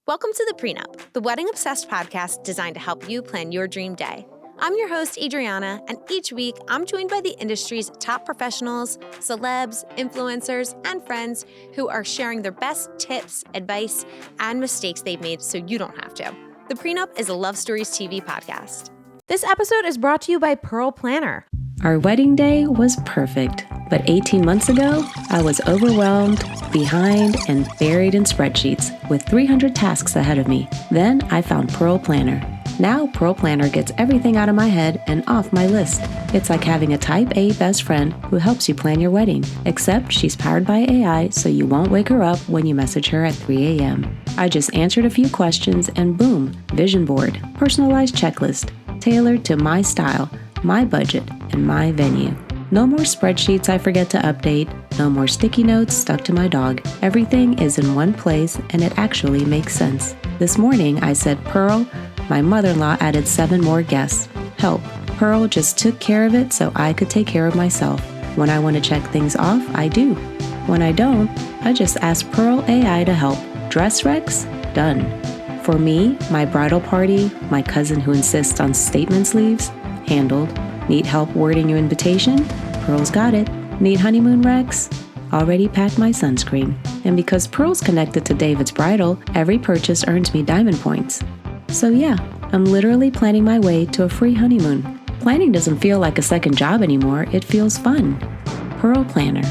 Welcome to the Pre Nup, the wedding obsessed podcast designed to help you plan your dream day. I'm your host, Adriana, and each week I'm joined by the industry's top professionals, celebs, influencers, and friends who are sharing their best tips, advice, and mistakes they've made so you don't have to. The Pre Nup is a Love Stories TV podcast. This episode is brought to you by Pearl Planner. Our wedding day was perfect, but 18 months ago, I was overwhelmed, behind, and buried in spreadsheets with 300 tasks ahead of me. Then I found Pearl Planner. Now Pearl Planner gets everything out of my head and off my list. It's like having a type A best friend who helps you plan your wedding, except she's powered by AI so you won't wake her up when you message her at 3 a.m. I just answered a few questions and boom, vision board, personalized checklist, tailored to my style, my budget, and my venue. No more spreadsheets I forget to update, no more sticky notes stuck to my dog. Everything is in one place and it actually makes sense. This morning I said, Pearl, my mother-in-law added 7 more guests. Help. Pearl just took care of it so I could take care of myself. When I want to check things off, I do. When I don't, I just ask Pearl AI to help. Dress recs? Done. For me, my bridal party, my cousin who insists on statement sleeves? Handled. Need help wording your invitation? Pearl's got it. Need honeymoon recs? Already packed my sunscreen. And because Pearl's connected to David's Bridal, every purchase earns me diamond points. So yeah, I'm literally planning my way to a free honeymoon. Planning doesn't feel like a second job anymore, it feels fun. Pearl Planner.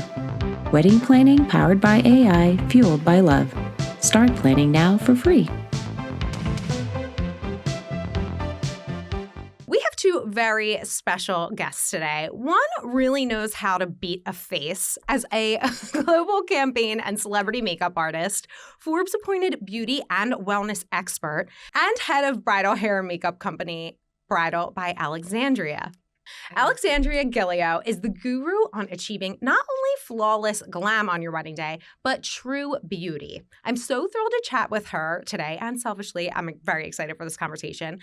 Wedding planning powered by AI, fueled by love. Start planning now for free. We have 2 very special guests today. One really knows how to beat a face as a global campaign and celebrity makeup artist, Forbes-appointed beauty and wellness expert, and head of bridal hair and makeup company Bridal by Alexandria. Alexandria Galeo is the guru on achieving not only flawless glam on your wedding day, but true beauty. I'm so thrilled to chat with her today, and selfishly, I'm very excited for this conversation.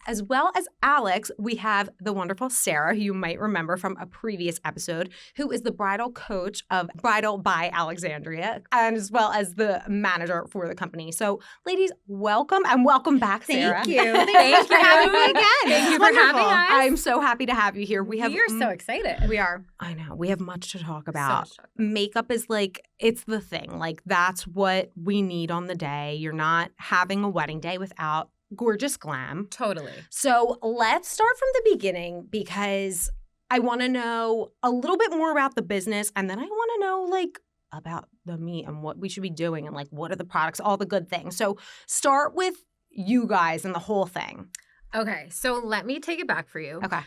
As well as Alex, we have the wonderful Sarah, who you might remember from a previous episode, who is the bridal coach of Bridal by Alexandria, and as well as the manager for the company. So, ladies, welcome and welcome back, Sarah. Thank you. Thanks for having me again. Thank you for having us. I'm so happy to have you here. We're so excited. We are. I know. We have much to talk about. So Makeup is like, it's the thing. Like, that's what we need on the day. You're not having a wedding day without gorgeous glam. Totally. So let's start from the beginning because I want to know a little bit more about the business, and then I want to know like about the meat and what we should be doing and like what are the products, all the good things. So start with you guys and the whole thing. Okay, so let me take it back for you. Okay.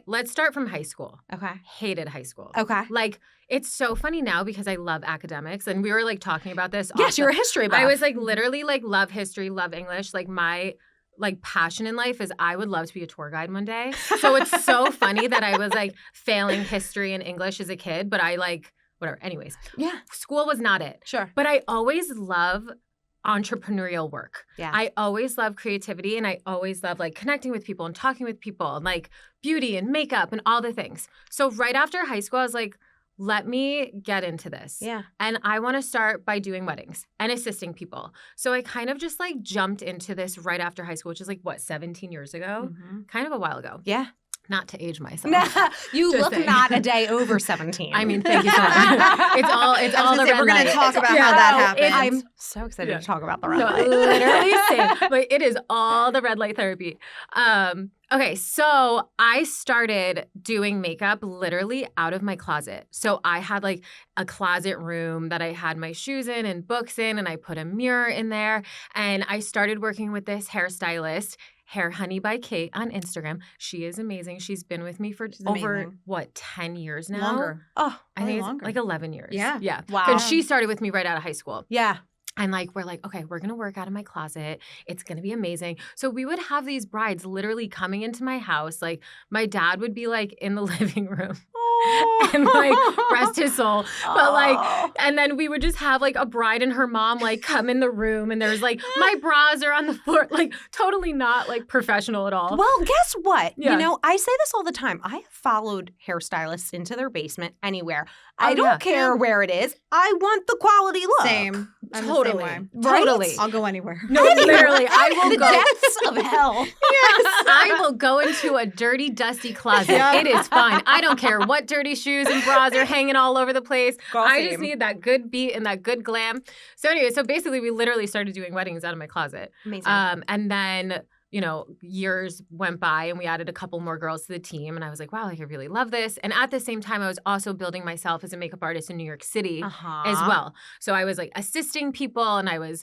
Let's start from high school. Okay. Hated high school. Okay. Like, it's so funny now because I love academics, and we were like talking about this. Yes, you're a history buff. I was like literally like love history, love English. Like my like passion in life is I would love to be a tour guide one day. So it's so funny that I was like failing history and English as a kid, but I like whatever. Anyways, yeah, school was not it. Sure. But I always love entrepreneurial work. Yeah. I always love creativity, and I always love like connecting with people and talking with people and like beauty and makeup and all the things. So right after high school, I was like, let me get into this. Yeah. And I want to start by doing weddings and assisting people. So I kind of just like jumped into this right after high school, which is like, what, 17 years ago? Mm-hmm. Kind of a while ago. Yeah. Not to age myself. You Just look saying. Not a day over 17. I mean, thank you so much. It's all the red we're going to light. talk about Yeah. how that happened. It's- I'm so excited to talk about the red No, light. literally same. But it is all the red light therapy. Okay, so I started doing makeup literally out of my closet. So I had like a closet room that I had my shoes in and books in, and I put a mirror in there. And I started working with this hairstylist, Hair Honey by Kate on Instagram. She is amazing. She's been with me for over, 10 years now? Longer. Oh, I think longer. it's like 11 years. Yeah. Yeah. Wow. Because she started with me right out of high school. Yeah. And like, we're like, okay, we're going to work out of my closet. It's going to be amazing. So we would have these brides literally coming into my house. Like my dad would be like in the living room. and like rest his soul. But like, and then we would just have like a bride and her mom like come in the room, and there's like my bras are on the floor, like totally not like professional at all. Well, guess what? Yeah. You know, I say this all the time. I have followed hairstylists into their basement anywhere. I don't care where it is. I want the quality look. Same. I'm Totally. the same way. Right? Totally. I'll go anywhere. No, literally, I will The go. depths of hell. I will go into a dirty, dusty closet. It is fine. I don't care what dirty shoes and bras are hanging all over the place. I just need that good beat and that good glam. So anyway, so basically we literally started doing weddings out of my closet. Amazing. And then, you know, years went by and we added a couple more girls to the team. And I was like, wow, like, I really love this. And at the same time, I was also building myself as a makeup artist in New York City as well. So I was like assisting people, and I was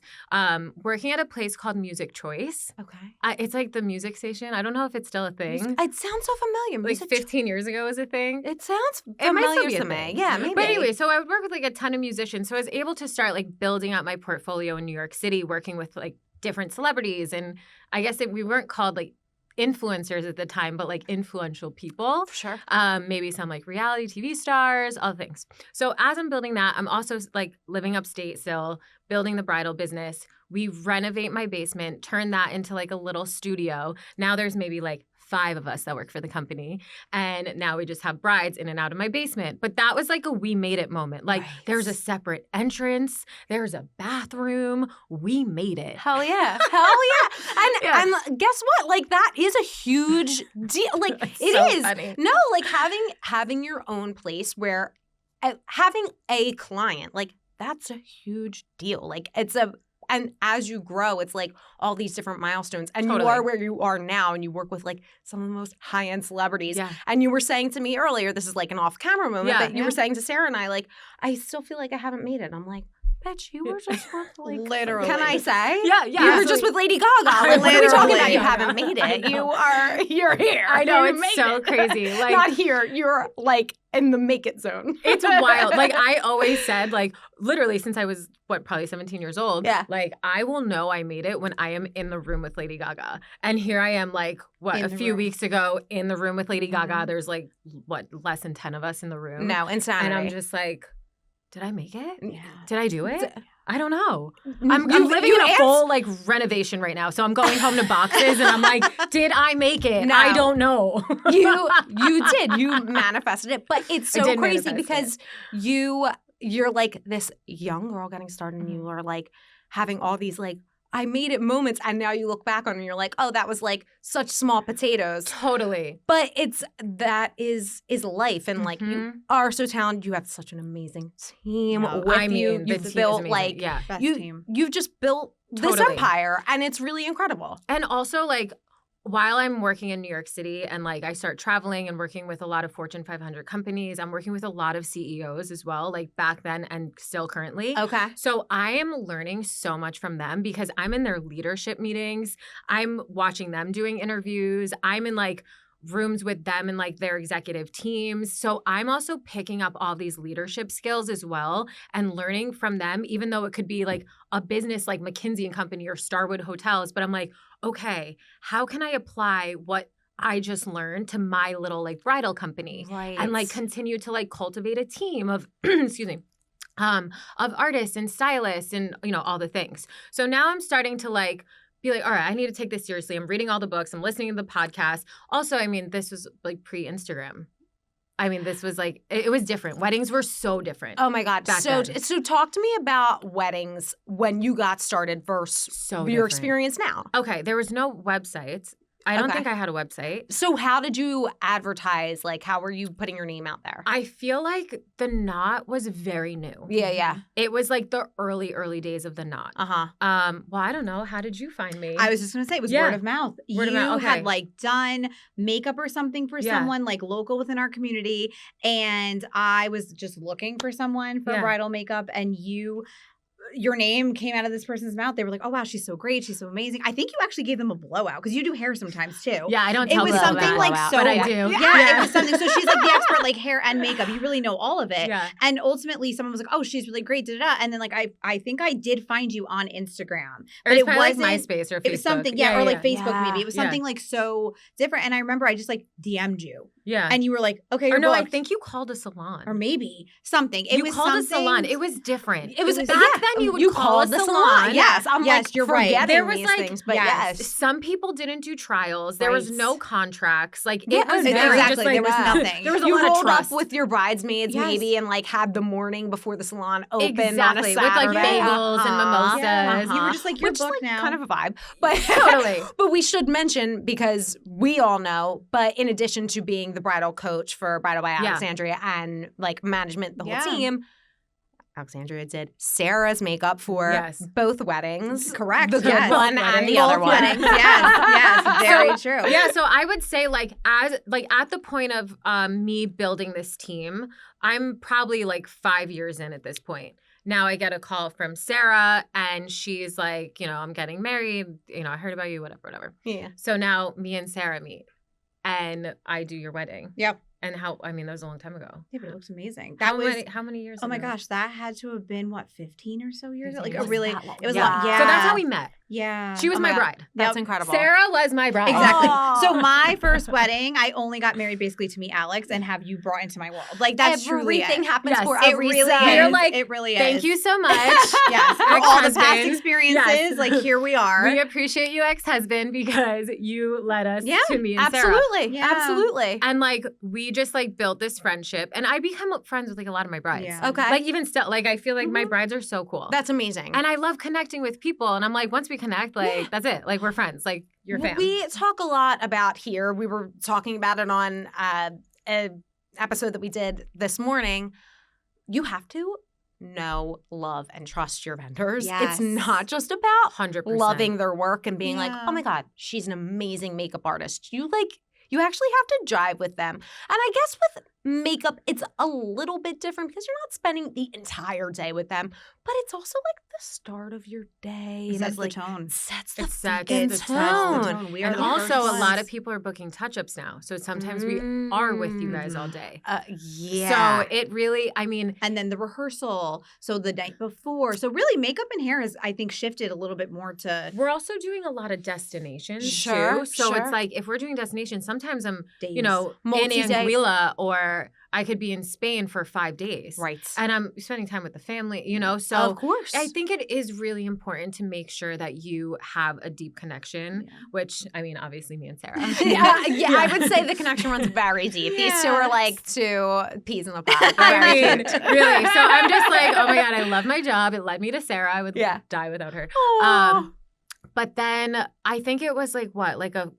working at a place called Music Choice. Okay. It's like the music station. I don't know if it's still a thing. It sounds so familiar. Like 15 years ago was a thing. It sounds It might still familiar be a to me. thing. Yeah, maybe. But anyway, so I would work with like a ton of musicians. So I was able to start like building out my portfolio in New York City, working with like different celebrities. And I guess we weren't called like influencers at the time, but like influential people. Sure. Maybe some like reality TV stars, all things. So as I'm building that, I'm also like living upstate still, building the bridal business. We renovate my basement, turn that into like a little studio. Now there's maybe like 5 of us that work for the company. And now we just have brides in and out of my basement. But that was like a we made it moment. Like there's a separate entrance. There's a bathroom. We made it. Hell yeah. Hell yeah. And guess what? Like that is a huge deal. Like That's it so is. funny. No, like having your own place where having a client, like that's a huge deal. Like and as you grow, it's like all these different milestones. And you are where you are now, and you work with like some of the most high-end celebrities. Yeah. And you were saying to me earlier, this is like an off-camera moment, but you were saying to Sarah and I, like, I still feel like I haven't made it. I'm like, bitch, you were just with like Literally. Can I say? Yeah. You were just with Lady Gaga. Like, what are we talking about? You Literally. haven't made it. You're here. I know, You it's made so it. crazy. Like Not here. You're like in the make it zone. It's wild. Like I always said, like literally since I was probably 17 years old. Yeah. Like I will know I made it when I am in the room with Lady Gaga. And here I am, like a few weeks ago in the room with Lady Gaga. There's like less than 10 of us in the room. No, insanity. And I'm just like, did I make it? Yeah. Did I do it? I don't know. You- I'm living you in a ans- full like renovation right now. So I'm going home to boxes and I'm like, did I make it? No. I don't know. You did. You manifested it. But it's I so did crazy manifest because you're like this young girl getting started and you are like having all these like I made it moments, and now you look back on it and you're like, oh, that was like such small potatoes. Totally. But that is life, and like you are so talented. You have such an amazing team with you. the You've team is built amazing. like yeah. Best you team. you've just built this Totally. empire, and it's really incredible. And also, like, while I'm working in New York City and, like, I start traveling and working with a lot of Fortune 500 companies, I'm working with a lot of CEOs as well, like, back then and still currently. Okay. So I am learning so much from them because I'm in their leadership meetings. I'm watching them doing interviews. I'm in, like, rooms with them and like their executive teams. So I'm also picking up all these leadership skills as well and learning from them, even though it could be like a business like McKinsey & Company or Starwood Hotels. But I'm like, okay, how can I apply what I just learned to my little like bridal company? Right. And like continue to like cultivate a team of, excuse me, of artists and stylists and, you know, all the things. So now I'm starting to like, be like, all right, I need to take this seriously. I'm reading all the books. I'm listening to the podcast. Also, I mean, this was like pre-Instagram. I mean, this was like, it was different. Weddings were so different. Oh my God. back So then. talk to me about weddings when you got started versus So your different. experience now. Okay, there was no website. I don't Okay. think I had a website. So how did you advertise? Like, how were you putting your name out there? I feel like the Knot was very new. Yeah. It was like the early days of the Knot. Uh-huh. Well, I don't know. How did you find me? I was just gonna say it was Yeah. word of mouth. Word of You mouth, okay. had like done makeup or something for Yeah. someone like local within our community, and I was just looking for someone for Yeah. bridal makeup, and you your name came out of this person's mouth. They were like, oh, wow, she's so great. She's so amazing. I think you actually gave them a blowout because you do hair sometimes too. Yeah, I don't It tell was people something that, like so. but I do. Yeah, it was something. So she's like the expert, like hair and makeup. You really know all of it. Yeah. And ultimately, someone was like, "Oh, she's really great." Da, da, da. And then like I think I did find you on Instagram, Or but it's it probably wasn't like MySpace or Facebook. It was something, or like Facebook Yeah. maybe. It was something like so different. And I remember I just like DM'd you, Yeah. and you were like, "Okay, or you're no, I booked." think you called a salon. Or maybe something. It you was called something, a salon. It was different. It was back yeah, then. You would call a called the salon. Yes, I'm Yes, like you're right. forgetting There was these like things, but yes. yes. Some people didn't do trials. There was Right. no contracts. Like Yeah, it was exactly. very Exactly. just like There was Yeah. nothing. There was a You lot of rolled trust. up with your bridesmaids Yes. maybe and like had the morning before the salon opened on a Exactly, with, Saturday. like, bagels and mimosas. Yeah. You were just like, "You're Which, booked like, now." kind of a vibe. But Totally. But we should mention, because we all know, but in addition to being the bridal coach for Bridal by Yeah. Alexandria and like management, the whole Yeah. team, Alexandria did Sarah's makeup for Yes. both weddings. Correct. The good Yes. one Both and the weddings. other Both one. weddings. Yes, very true. Yeah, so I would say like as like at the point of me building this team, I'm probably like 5 years in at this point. Now I get a call from Sarah and she's like, I'm getting married, I heard about you, whatever. Yeah. So now me and Sarah meet and I do your wedding. Yep. And that was a long time ago. Yeah, but it looks amazing. That was How many years Oh my ago? gosh, that had to have been 15 or so years ago. Like a Was really, that long? it was Yeah. long. Yeah. So that's how we met. Yeah. She was Oh my my God. bride. That's Yep. incredible. Sarah was my bride. Exactly. Aw. So my first wedding, I only got married basically to meet Alex and have you brought into my world. Like that's truly Everything it. happens Yes. for It a really reason. is. You're like, it really is. Thank you so much. Yes. For all the past Ex-husband. experiences, Yes. like here we are. We appreciate you, ex-husband, because you led us Yeah, to me and Sarah. Absolutely. Yeah. Absolutely. And like we just like built this friendship, and I become friends with like a lot of my brides. Yeah. Okay. Like even still, like I feel like my Mhm. brides are so cool. That's amazing. and I love connecting with people, and I'm like, once we connect, like Yeah. that's it. Like we're friends. Like you're Well, fam. we talk a lot about here. We were talking about it on an episode that we did this morning. You have to know, love, and trust your vendors. Yes. It's not just about 100%. loving their work and being like, Yeah. oh my God, she's an amazing makeup artist. You actually have to jive with them. And I guess with makeup, it's a little bit different because you're not spending the entire day with them, but it's also like the start of your day. It and sets it's the like tone. sets the It sets freaking the tone. We are And the also, first a lot of ones. people are booking touch-ups now. So sometimes we are with you guys all day. Yeah. So it really, I mean, And then the rehearsal. So the night before. So really makeup and hair has, I think, shifted a little bit more to we're also doing a lot of destinations Sure, too. So sure. it's like if we're doing destinations, sometimes I'm, days. in Multi-day. Anguilla, or I could be in Spain for 5 days. Right. And I'm spending time with the family, So of course. I think it is really important to make sure that you have a deep connection, Yeah. which, I mean, obviously me and Sarah. yeah, I would say the connection runs very deep. These two are Yes. like two peas in the pod. I Very mean, cute. really. So I'm just like, oh my God, I love my job. It led me to Sarah. I would Yeah. die without her. Aw. But then I think it was like a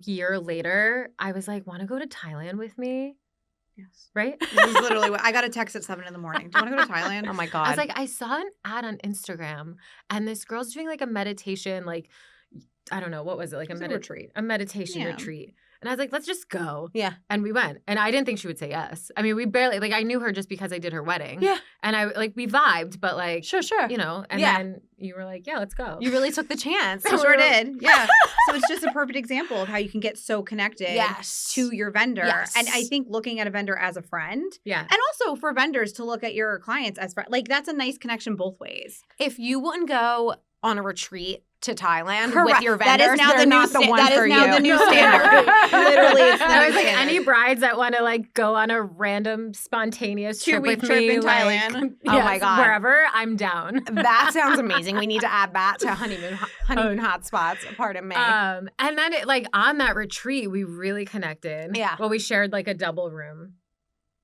year later, I was like, want to go to Thailand with me? Yes. Right? This is literally what I got a text at 7 a.m. Do you want to go to Thailand? Oh my God. I was like, I saw an ad on Instagram and this girl's doing like a meditation, like, I don't know, what was it? Like It's a retreat. a meditation Yeah. retreat. And I was like, let's just go. Yeah. And we went. And I didn't think she would say yes. I mean, we barely, like, I knew her just because I did her wedding. Yeah. And we vibed, but like, Sure. and Yeah. then you were like, yeah, let's go. You really took the chance. I sure did. Yeah. So it's just a perfect example of how you can get so connected Yes. to your vendor. Yes. And I think looking at a vendor as a friend, Yeah. and also for vendors to look at your clients as friends, like that's a nice connection both ways. If you wouldn't go on a retreat to Thailand with Correct. your That vendors, is now they're the new not the sta- one that is for now you. the new standard. Literally, it's the I new was like, standard. any brides that want to like go on a random spontaneous trip 2-week with trip me in like, Thailand. Oh my yes, God. wherever, I'm down. That sounds amazing. We need to add that to honeymoon hotspots. Pardon me. And then it like on that retreat, we really connected. Yeah. Well, we shared like a double room.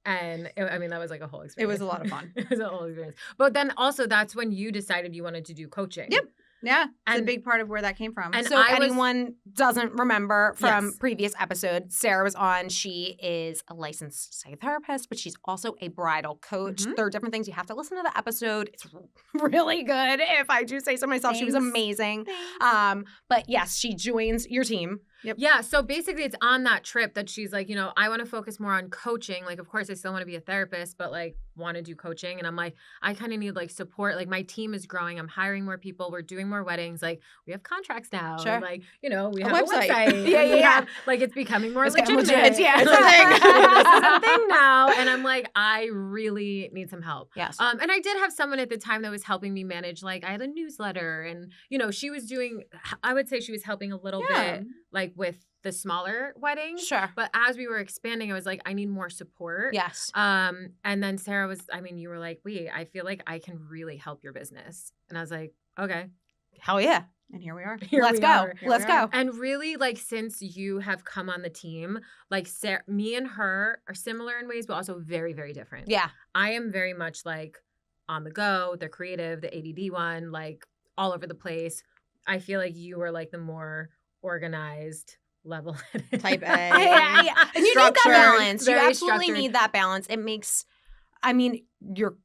And that was like a whole It experience. was a lot of fun. It was a whole experience. But then also that's when you decided you wanted to do coaching. Yep. Yeah. It's a And- big part of where that came from. and so I if was- anyone doesn't remember from Yes. previous episodes, Sarah was on. She is a licensed psychotherapist, but she's also a bridal coach. Mhm. There are different things. You have to listen to the episode. It's really good. If I do say so myself, she was Thanks. amazing. Thanks. But yes, she joins your team. Yeah. So basically, it's on that trip that she's like, I want to focus more on coaching. Like, of course, I still want to be a therapist, but like, want to do coaching. And I'm like, I kind of need like support. Like my team is growing. I'm hiring more people. We're doing more weddings. Like we have contracts now. Sure. And, like, you know, we A have website. a website. Yeah, And we yeah. have, like it's becoming more It's getting legitimate. legit. Yeah, it's a thing. This is a thing now. And I'm like, I really need some help. Yes. And I did have someone at the time that was helping me manage, like I had a newsletter and, you know, she was doing, I would say she was helping a little Yeah. bit like with the smaller weddings. Sure. But as we were expanding, I was like, I need more support. Yes. And then Sarah was, I mean, you were like, wait, I feel like I can really help your business. And I was like, okay. Hell yeah. And here we are. Let's go. Let's go. And really, like, since you have come on the team, like, Sarah, me and her are similar in ways, but also very, very different. Yeah. I am very much like on the go, the creative, the ADD one, like all over the place. I feel like you are like the more organized, level-headed Type A. Yeah. And you need that Structured, balance. You very absolutely structured. need that balance. It makes, I mean, your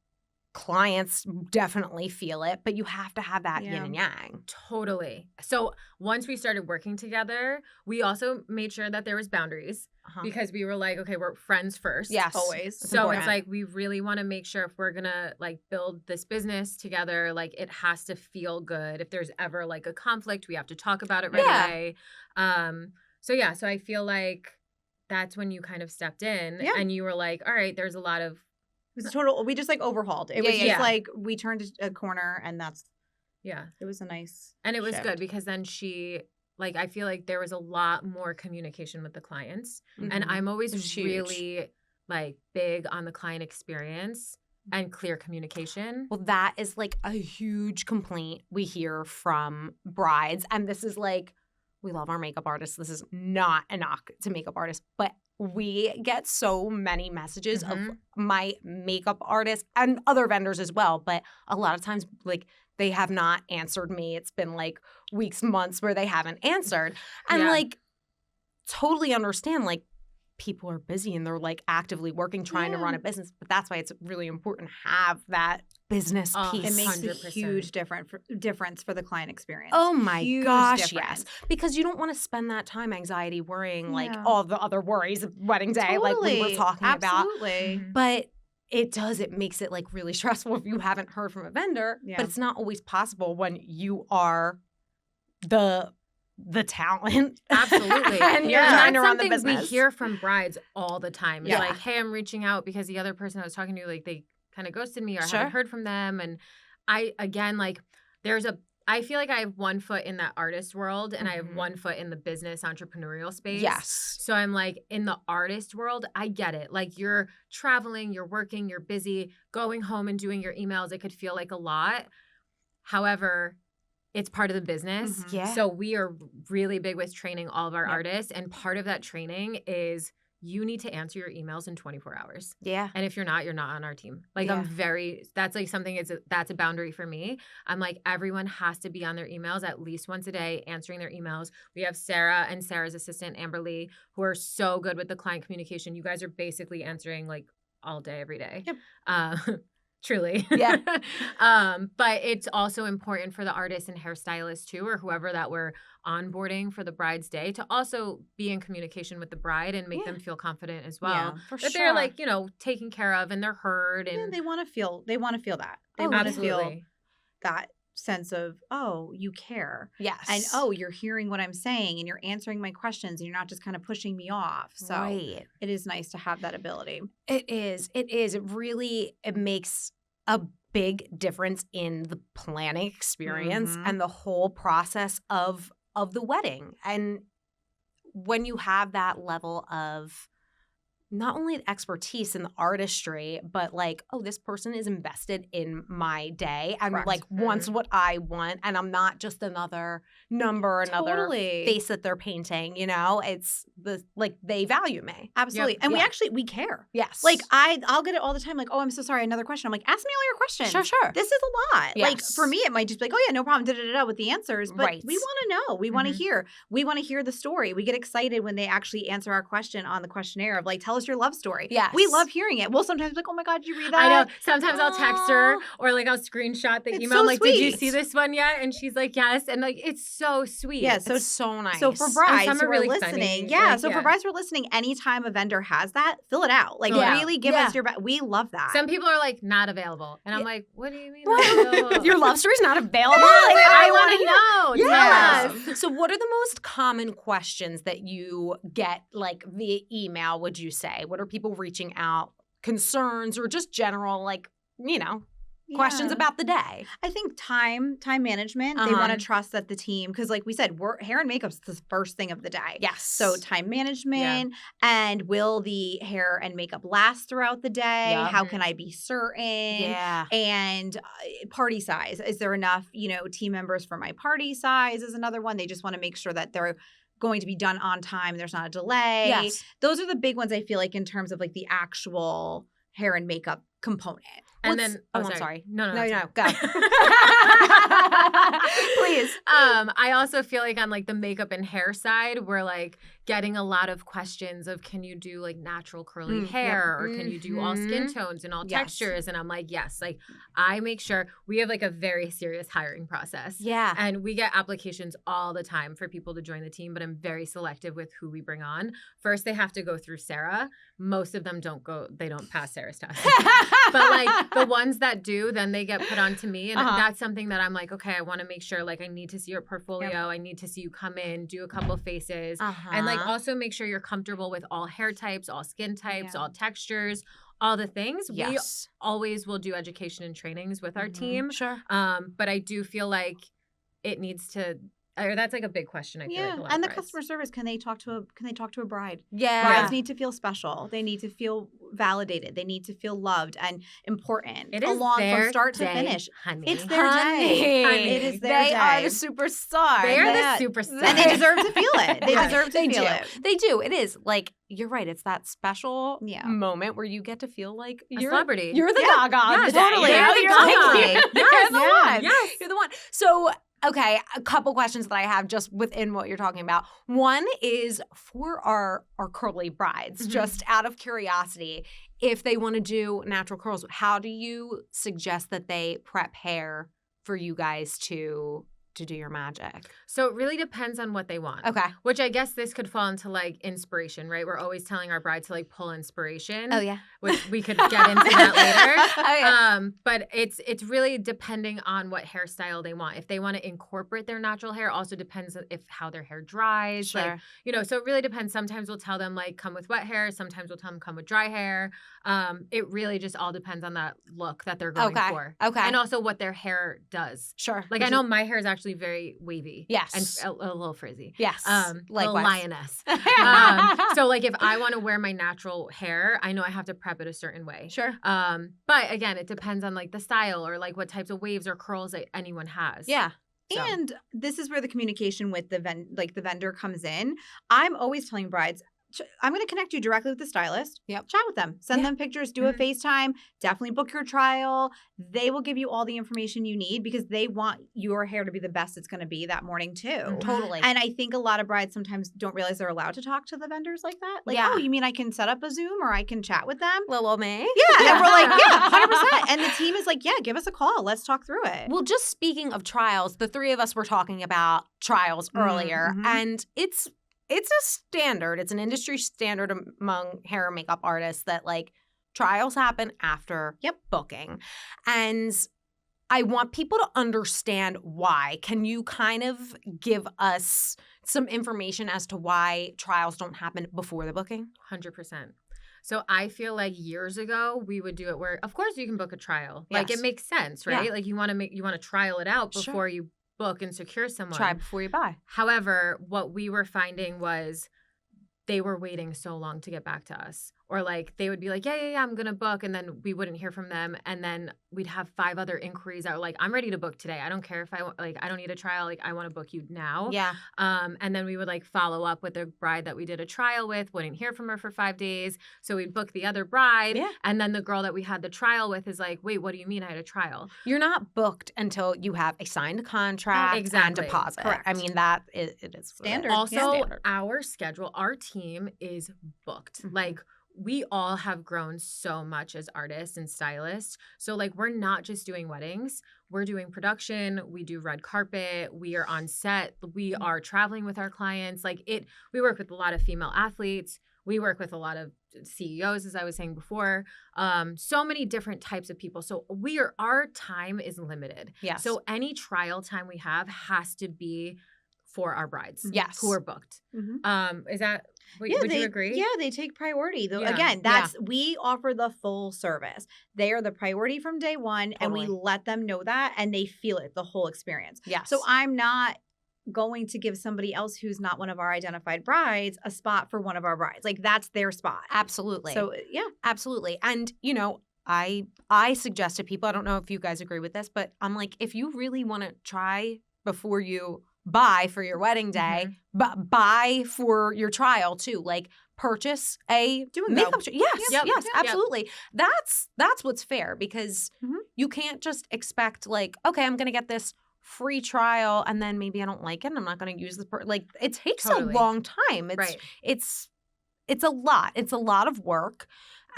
clients definitely feel it, but you have to have that yin Yeah. and yang. Totally. So once we started working together, we also made sure that there was boundaries because we were like, okay, we're friends first. Yes. Always. It's So important. it's like we really want to make sure if we're gonna like build this business together, like it has to feel good. If there's ever like a conflict, we have to talk about it right Yeah. away. So I feel like that's when you kind of stepped in Yeah. and you were like, all right, there's a lot of It was a total. We just like overhauled. It Yeah, was yeah, just yeah. like we turned a corner, and it was a nice. And it was shift. good because then I feel like there was a lot more communication with the clients. And I'm always It's huge. really like big on the client experience and clear communication. Well, that is like a huge complaint we hear from brides. And this is like, we love our makeup artists. This is not a knock to makeup artists, but we get so many messages of my makeup artists and other vendors as well. But a lot of times, like, they have not answered me. It's been like weeks, months where they haven't answered. And Yeah. like, totally understand, like, people are busy and they're like actively working, trying to run a business. But that's why it's really important to have that business piece. It makes a 100%. huge difference for the client experience. Oh my Huge gosh, difference. yes. Because you don't want to spend that time anxiety worrying like Yeah. all the other worries of wedding day, like we were talking about. Absolutely. But it makes it like really stressful if you haven't heard from a vendor. Yeah. But it's not always possible when you are the talent. Absolutely. and you're And trying to that's run the something business. we hear from brides all the time. It's Yeah. like, hey, I'm reaching out because the other person I was talking to, like, they kind of ghosted me or I Sure. haven't heard from them. And I feel like I have one foot in that artist world and I have one foot in the business entrepreneurial space. Yes. So I'm like, in the artist world, I get it. Like you're traveling, you're working, you're busy, going home and doing your emails. It could feel like a lot. However, it's part of the business. Mhm. Yeah. So we are really big with training all of our Yep. artists. And part of that training is you need to answer your emails in 24 hours. Yeah. And if you're not on our team. Like Yeah. that's like something that's a boundary for me. I'm like, everyone has to be on their emails at least once a day, answering their emails. We have Sarah and Sarah's assistant, Amber Lee, who are so good with the client communication. You guys are basically answering like all day, every day. Yep. Truly. Yeah. But it's also important for the artists and hairstylists too, or whoever that we're onboarding for the bride's day to also be in communication with the bride and make Yeah. them feel confident as well. Yeah, for That sure. they're like, taken care of and they're heard Yeah, and they want to feel. They want to feel that. They Oh, want to feel absolutely. that sense of, oh, you care. Yes. And oh, you're hearing what I'm saying and you're answering my questions and you're not just kind of pushing me off. So right. it is nice to have that ability. It is. It really makes a big difference in the planning experience Mhm. and the whole process of the wedding. And when you have that level of not only the expertise in the artistry, but like, oh, this person is invested in my day and Correct. like wants what I want, and I'm not just another number, another Totally. face that they're painting. It's they value me. Absolutely. And Yeah. we care. Yes. Like I'll get it all the time. Like, oh, I'm so sorry. Another question. I'm like, ask me all your questions. sure. This is a lot. Like Yes. for me, it might just be like, oh yeah, no problem, with the answers. But Right. we want to know. We want to Mhm. hear. We want to hear the story. We get excited when they actually answer our question on the questionnaire of like, tell us us your love story. Yes. We love hearing it. We'll sometimes be like, oh my God, did you read that? I know. Sometimes I'll text her or like I'll screenshot the It's email. so I'm like, did you sweet. see this one yet? And she's like, yes. And like, it's so sweet. Yeah, It's so nice. So for brides some who are are really listening, funny. for brides who are listening, anytime a vendor has that, fill it out. Like, Fill it out. really give us your we love that. Some people are like, not available. And I'm like, what do you mean? Your love story's not available? I want to know. Yes. Tell us. So what are the most common questions that you get like via email, would you say? What are people reaching out? Concerns or just general, like, questions Yeah. about the day? I think time management. They want to trust that the team, because like we said, hair and makeup's the first thing of the day. Yes. So time management, and will the hair and makeup last throughout the day? Yep. How can I be certain? Yeah. And party size. Is there enough, team members for my party size is another one. They just want to make sure that they're going to be done on time. There's not a delay. Yes. Those are the big ones I feel like in terms of like the actual hair and makeup component. And What's- then, I'm sorry. No, Go. Please. I also feel like on like the makeup and hair side, we're like getting a lot of questions of, can you do like natural curly hair, or can you do all skin tones and all textures? And I'm like, yes, like I make sure we have like a very serious hiring process. Yeah. And we get applications all the time for people to join the team, but I'm very selective with who we bring on. First, they have to go through Sarah. Most of them they don't pass Sarah's test. But like the ones that do, then they get put onto me. And that's something that I'm like, okay, I want to make sure, like I need to see your portfolio. Yep. I need to see you come in, do a couple faces. And like also make sure you're comfortable with all hair types, all skin types, all textures, all the things. Yes. We always will do education and trainings with our team. Sure. But I do feel like it needs to, or that's like a big question. I feel like a lot and of the brides. customer service, can they talk to a bride? Yeah. Brides need to feel special. They need to feel validated. They need to feel loved and important. It is from their start to day, finish. honey. It's their day. Honey. It is their They day. are the superstar. They are Yeah. the superstars. And they deserve to feel it. They Right. deserve to They feel do. it. They do. It is like, you're right. It's that special Yeah. moment where you get to feel like A celebrity. You're the Yeah. Gaga of Yes, the day. totally. You know? You're the You're like, Gaga. you're Yes, the yes, one. yes. You're the one. So, okay, a couple questions that I have just within what you're talking about. One is for our curly brides, just out of curiosity, if they want to do natural curls, how do you suggest that they prep hair for you guys to do your magic? So it really depends on what they want. Okay. Which I guess this could fall into like inspiration, right? We're always telling our bride to like pull inspiration. Oh, yeah. Which we could get into that later. Oh, yeah. But it's really depending on what hairstyle they want. If they want to incorporate their natural hair, also depends if how their hair dries. Sure. Like, so it really depends. Sometimes we'll tell them like come with wet hair. Sometimes we'll tell them come with dry hair. It really just all depends on that look that they're going for. Okay. And also what their hair does. Sure. Like I know my hair is actually very wavy. Yes. And a little frizzy. Yes. Little Likewise. lioness. So like if I want to wear my natural hair, I know I have to prep it a certain way. Sure. But again, it depends on like the style or like what types of waves or curls that anyone has. Yeah. So. And this is where the communication with the vendor comes in. I'm always telling brides, I'm going to connect you directly with the stylist. Yep. Chat with them. Send them pictures. Do a FaceTime. Definitely book your trial. They will give you all the information you need because they want your hair to be the best it's going to be that morning too. Totally. And I think a lot of brides sometimes don't realize they're allowed to talk to the vendors like that. Like, Yeah. oh, you mean I can set up a Zoom or I can chat with them? Little me. Yeah. And we're like, yeah, 100%. And the team is like, yeah, give us a call. Let's talk through it. Well, just speaking of trials, the three of us were talking about trials earlier, Mhm. and it's a standard. It's an industry standard among hair and makeup artists that like trials happen after booking. And I want people to understand why. Can you kind of give us some information as to why trials don't happen before the booking? 100%. So I feel like years ago we would do it where, of course, you can book a trial. Like Yes. it makes sense, right? Yeah. Like you want to trial it out Sure. before you book and secure someone. Try before you buy. However, what we were finding was they were waiting so long to get back to us. Or like they would be like, yeah, I'm going to book. And then we wouldn't hear from them. And then we'd have 5 other inquiries that were like, I'm ready to book today. I don't care if I don't need a trial. Like I want to book you now. Yeah. And then we would like follow up with the bride that we did a trial with, wouldn't hear from her for 5 days. So we'd book the other bride. Yeah. And then the girl that we had the trial with is like, wait, what do you mean I had a trial? You're not booked until you have a signed contract and Exactly. deposit. Correct. I mean, it is Standard. Also, Standard. our schedule, our team is booked. Mhm. Like we all have grown so much as artists and stylists. So like we're not just doing weddings, we're doing production, we do red carpet, we are on set, we are traveling with our clients. We work with a lot of female athletes. We work with a lot of CEOs, as I was saying before, so many different types of people. So our time is limited. Yes. So any trial time we have has to be for our brides Yes. who are booked. Is that, would you agree? Yeah, they take priority. Yeah. Again, we offer the full service. They are the priority from day one, and we let them know that, and they feel it the whole experience. Yes. So I'm not going to give somebody else who's not one of our identified brides a spot for one of our brides. Like that's their spot. Absolutely. So yeah, absolutely. And I suggest to people, I don't know if you guys agree with this, but I'm like, if you really want to try before you buy for your wedding day, but buy for your trial too. Like purchase a makeup. Yes, absolutely. That's what's fair, because you can't just expect like, okay, I'm going to get this free trial and then maybe I don't like it and I'm not going to use this. It takes a long time. It's a lot. It's a lot of work.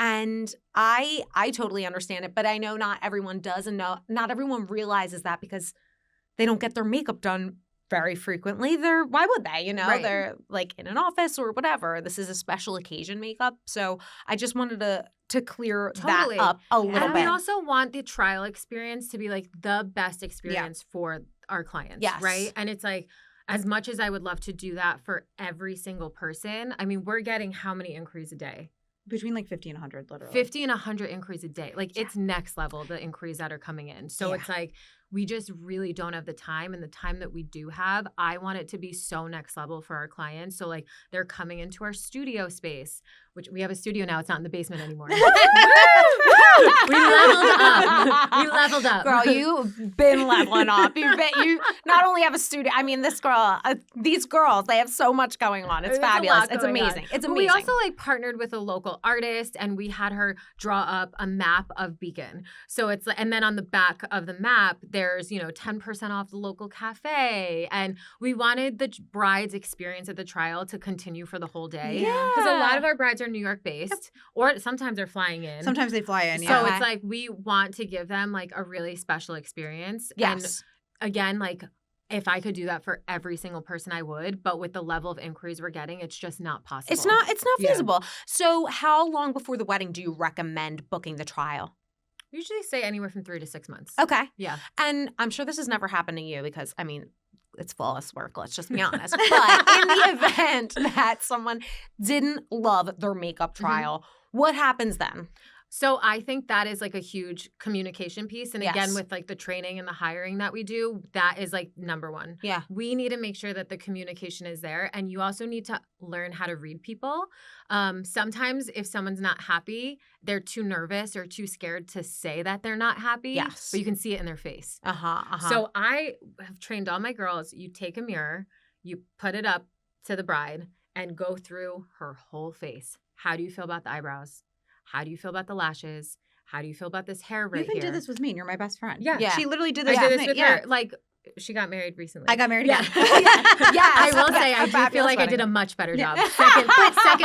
And I totally understand it, but I know not everyone does, and not everyone realizes that because they don't get their makeup done very frequently. Why would they? They're like in an office or whatever. This is a special occasion makeup. So I just wanted to clear that up a little bit. And we also want the trial experience to be like the best experience for our clients. Yes. Right. And it's like, as much as I would love to do that for every single person, I mean, we're getting how many inquiries a day? Between like 50 and 100, literally. 50 and 100 inquiries a day. Like it's next level, the inquiries that are coming in. So it's like, we just really don't have the time, and the time that we do have, I want it to be so next level for our clients. So like they're coming into our studio space, which we have a studio now. It's not in the basement anymore. We leveled up. Girl, you've been leveling up. You not only have a studio. I mean, these girls, they have so much going on. It's fabulous. It's amazing. It's amazing. We also like partnered with a local artist, and we had her draw up a map of Beacon. So it's like, and then on the back of the map, there's 10% off the local cafe, and we wanted the bride's experience at the trial to continue for the whole day. Because a lot of our brides are New York based, or sometimes they're flying in. Sometimes they fly in. So it's like we want to give them like a really special experience. Yes. And again, like if I could do that for every single person, I would. But with the level of inquiries we're getting, it's just not possible. It's not feasible. So how long before the wedding do you recommend booking the trial? We usually say anywhere from 3 to 6 months. Okay. Yeah. And I'm sure this has never happened to you because, I mean, it's flawless work. Let's just be honest. But in the event that someone didn't love their makeup trial, what happens then? So I think that is like a huge communication piece. And again, with like the training and the hiring that we do, that is like number one. Yeah. We need to make sure that the communication is there. And you also need to learn how to read people. Sometimes if someone's not happy, they're too nervous or too scared to say that they're not happy. Yes. But you can see it in their face. Uh-huh. So I have trained all my girls. You take a mirror, you put it up to the bride and go through her whole face. How do you feel about the eyebrows? How do you feel about the lashes? How do you feel about this hair right here? You even here? did this with me, and you're my best friend. Yeah. She literally did this I with did me. this with her. Like, she got married recently. I got married again. Yes. I will say, I do feel like I did a much better job. Second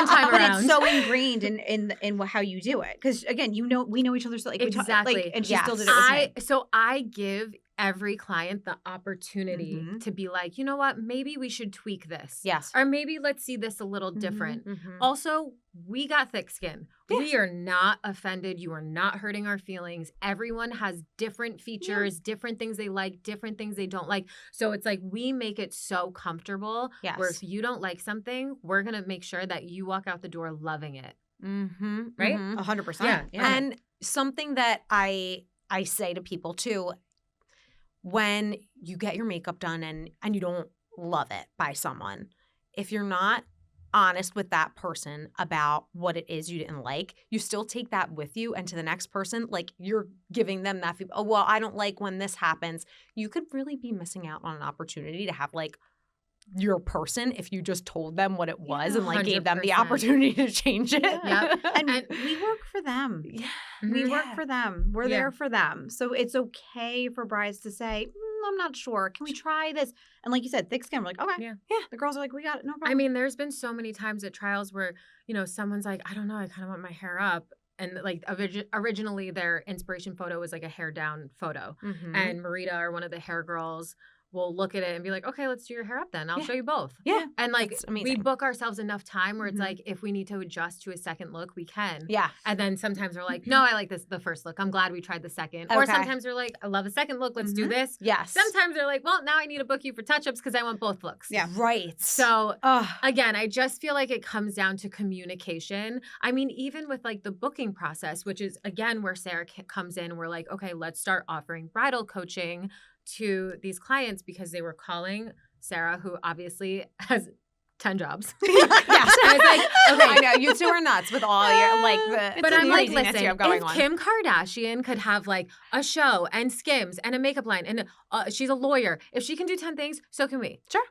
time but around. It's so ingrained in how you do it. Because again, we know each other. So like, exactly. And she still did it with me. So I give every client the opportunity to be like, you know what, maybe we should tweak this. Yes. Or maybe let's see this a little different. Also, we got thick skin. Yeah. We are not offended. You are not hurting our feelings. Everyone has different features, different things they like, different things they don't like. So it's like we make it so comfortable where if you don't like something, we're going to make sure that you walk out the door loving it. Right? 100%. Yeah. And something that I say to people too, when you get your makeup done and you don't love it by someone, if you're not honest with that person about what it is you didn't like, you still take that with you and to the next person, like you're giving them that feedback. Oh, well, I don't like when this happens. You could really be missing out on an opportunity to have like your person if you just told them what it was and like 100%. Gave them the opportunity to change it. Yep. And we work for them. We work for them. We're there for them. So it's okay for brides to say, I'm not sure. Can we try this? And like you said, thick skin. We're like, okay. Yeah. The girls are like, we got it. No problem. I mean, there's been so many times at trials where, someone's like, I don't know, I kind of want my hair up. And like originally their inspiration photo was like a hair down photo. Mm-hmm. And Marita, or one of the hair girls, will look at it and be like, okay, let's do your hair up then. I'll show you both. Yeah. And like That's we amazing. book ourselves enough time where it's Mhm. like, if we need to adjust to a second look, we can. Yeah. And then sometimes we're like, no, I like the first look. I'm glad we tried the second. Or Okay. sometimes we're like, I love a second look. Let's do this. Yes. Sometimes they're like, well, now I need to book you for touch-ups because I want both looks. Yeah. Right. So Ugh. again, I just feel like it comes down to communication. I mean, even with like the booking process, which is again where Sarah comes in, we're like, okay, let's start offering bridal coaching to these clients because they were calling Sarah, who obviously has 10 jobs. Yes. I was like, okay. I know you two are nuts with all your like the. But I'm like, craziness listen, you have going if on. Kim Kardashian could have like a show and Skims and a makeup line and she's a lawyer, if she can do 10 things, so can we. Sure.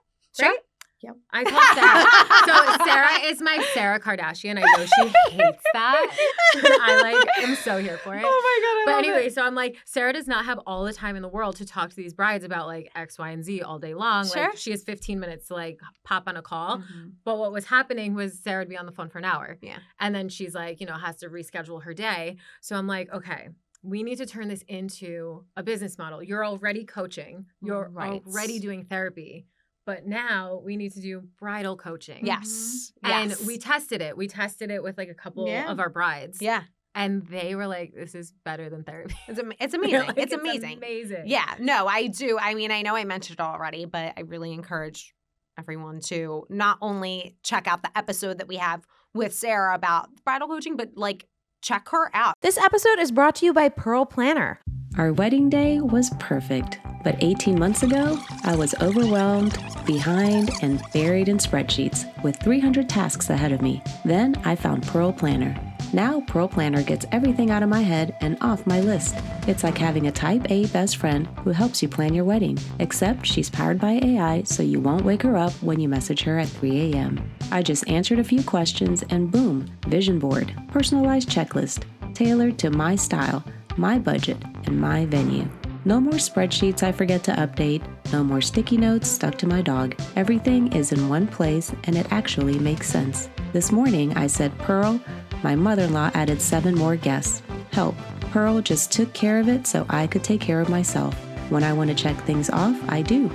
Right? Yep. I told Sarah. So Sarah is my Sarah Kardashian. I know she hates that. I am so here for it. Oh my god! But anyway, so I'm like, Sarah does not have all the time in the world to talk to these brides about like X, Y, and Z all day long. Sure. Like she has 15 minutes to like pop on a call. Mhm. But what was happening was Sarah would be on the phone for an hour. Yeah. And then she's like, has to reschedule her day. So I'm like, okay, we need to turn this into a business model. You're already coaching. You're Right. already doing therapy. But now we need to do bridal coaching. Yes. And Yes. we tested it. We tested it with like a couple Yeah. of our brides. Yeah. And they were like, this is better than therapy. It's They're amazing. like, It's amazing. amazing. Yeah, no, I do. I mean, I know I mentioned it already, but I really encourage everyone to not only check out the episode that we have with Sarah about bridal coaching, but like check her out. This episode is brought to you by Pearl Planner. Our wedding day was perfect, but 18 months ago, I was overwhelmed, behind, and buried in spreadsheets with 300 tasks ahead of me. Then I found Pearl Planner. Now Pearl Planner gets everything out of my head and off my list. It's like having a type A best friend who helps you plan your wedding, except she's powered by AI, so you won't wake her up when you message her at 3 a.m. I just answered a few questions and boom, vision board, personalized checklist, tailored to my style, my budget, and my venue. No more spreadsheets I forget to update, no more sticky notes stuck to my dog. Everything is in one place and it actually makes sense. This morning I said, Pearl, my mother-in-law added 7 more guests. Help. Pearl just took care of it so I could take care of myself. When I want to check things off, I do.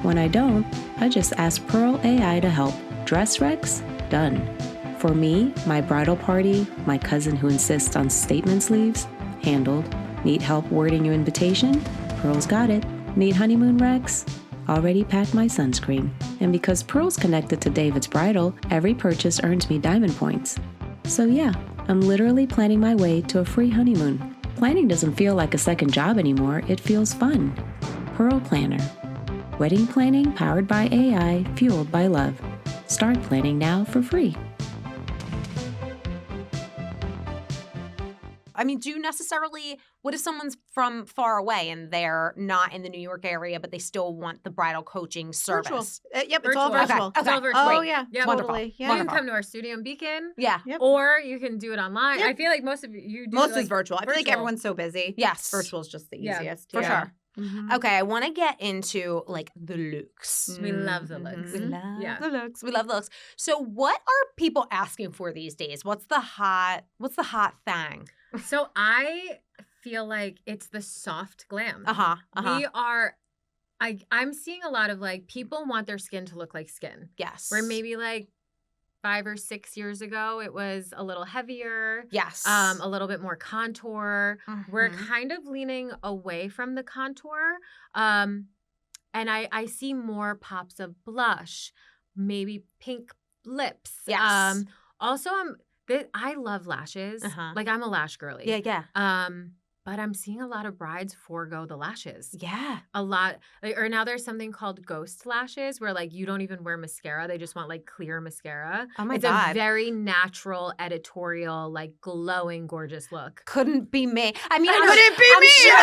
When I don't, I just ask Pearl AI to help. Dress recs? Done. For me, my bridal party, my cousin who insists on statement sleeves? Handled. Need help wording your invitation? Pearl's got it. Need honeymoon recs? Already packed my sunscreen. And because Pearl's connected to David's Bridal, every purchase earns me diamond points. So yeah, I'm literally planning my way to a free honeymoon. Planning doesn't feel like a second job anymore, it feels fun. Pearl Planner. Wedding planning powered by AI, fueled by love. Start planning now for free. I mean, do you necessarily, what if someone's from far away and they're not in the New York area, but they still want the bridal coaching service? Virtual. Yep, it's all Virtual. virtual. Okay. It's all virtual. Oh, Great. yeah. Yeah. Wonderful. Totally. Yeah. You can Wonderful. come to our studio in Beacon. Yeah. Yep. Or you can do it online. Yep. I feel like most of you do Most like, is virtual. I feel like virtual. everyone's so busy. Yes. Virtual is just the Yeah, easiest. For yeah. sure. Mhm. Okay, I want to get into like the looks. We love the looks. We Mhm. love Yeah. the looks. We love the looks. So what are people asking for these days? What's the hot thing? So I feel like it's the soft glam. Uh-huh. Uh-huh. We are I'm seeing a lot of like people want their skin to look like skin. Yes. Where maybe like 5 or 6 years ago it was a little heavier. Yes. A little bit more contour. We're Mhm. kind of leaning away from the contour. And I see more pops of blush, maybe pink lips. Yes. Also, I love lashes. Uh-huh. Like I'm a lash girly. Yeah. But I'm seeing a lot of brides forego the lashes. Yeah. A lot. Or now there's something called ghost lashes where like you don't even wear mascara. They just want like clear mascara. Oh my it's God. a very natural, editorial, like glowing, gorgeous look. Couldn't be me. I mean, Couldn't be I'm me. Sure,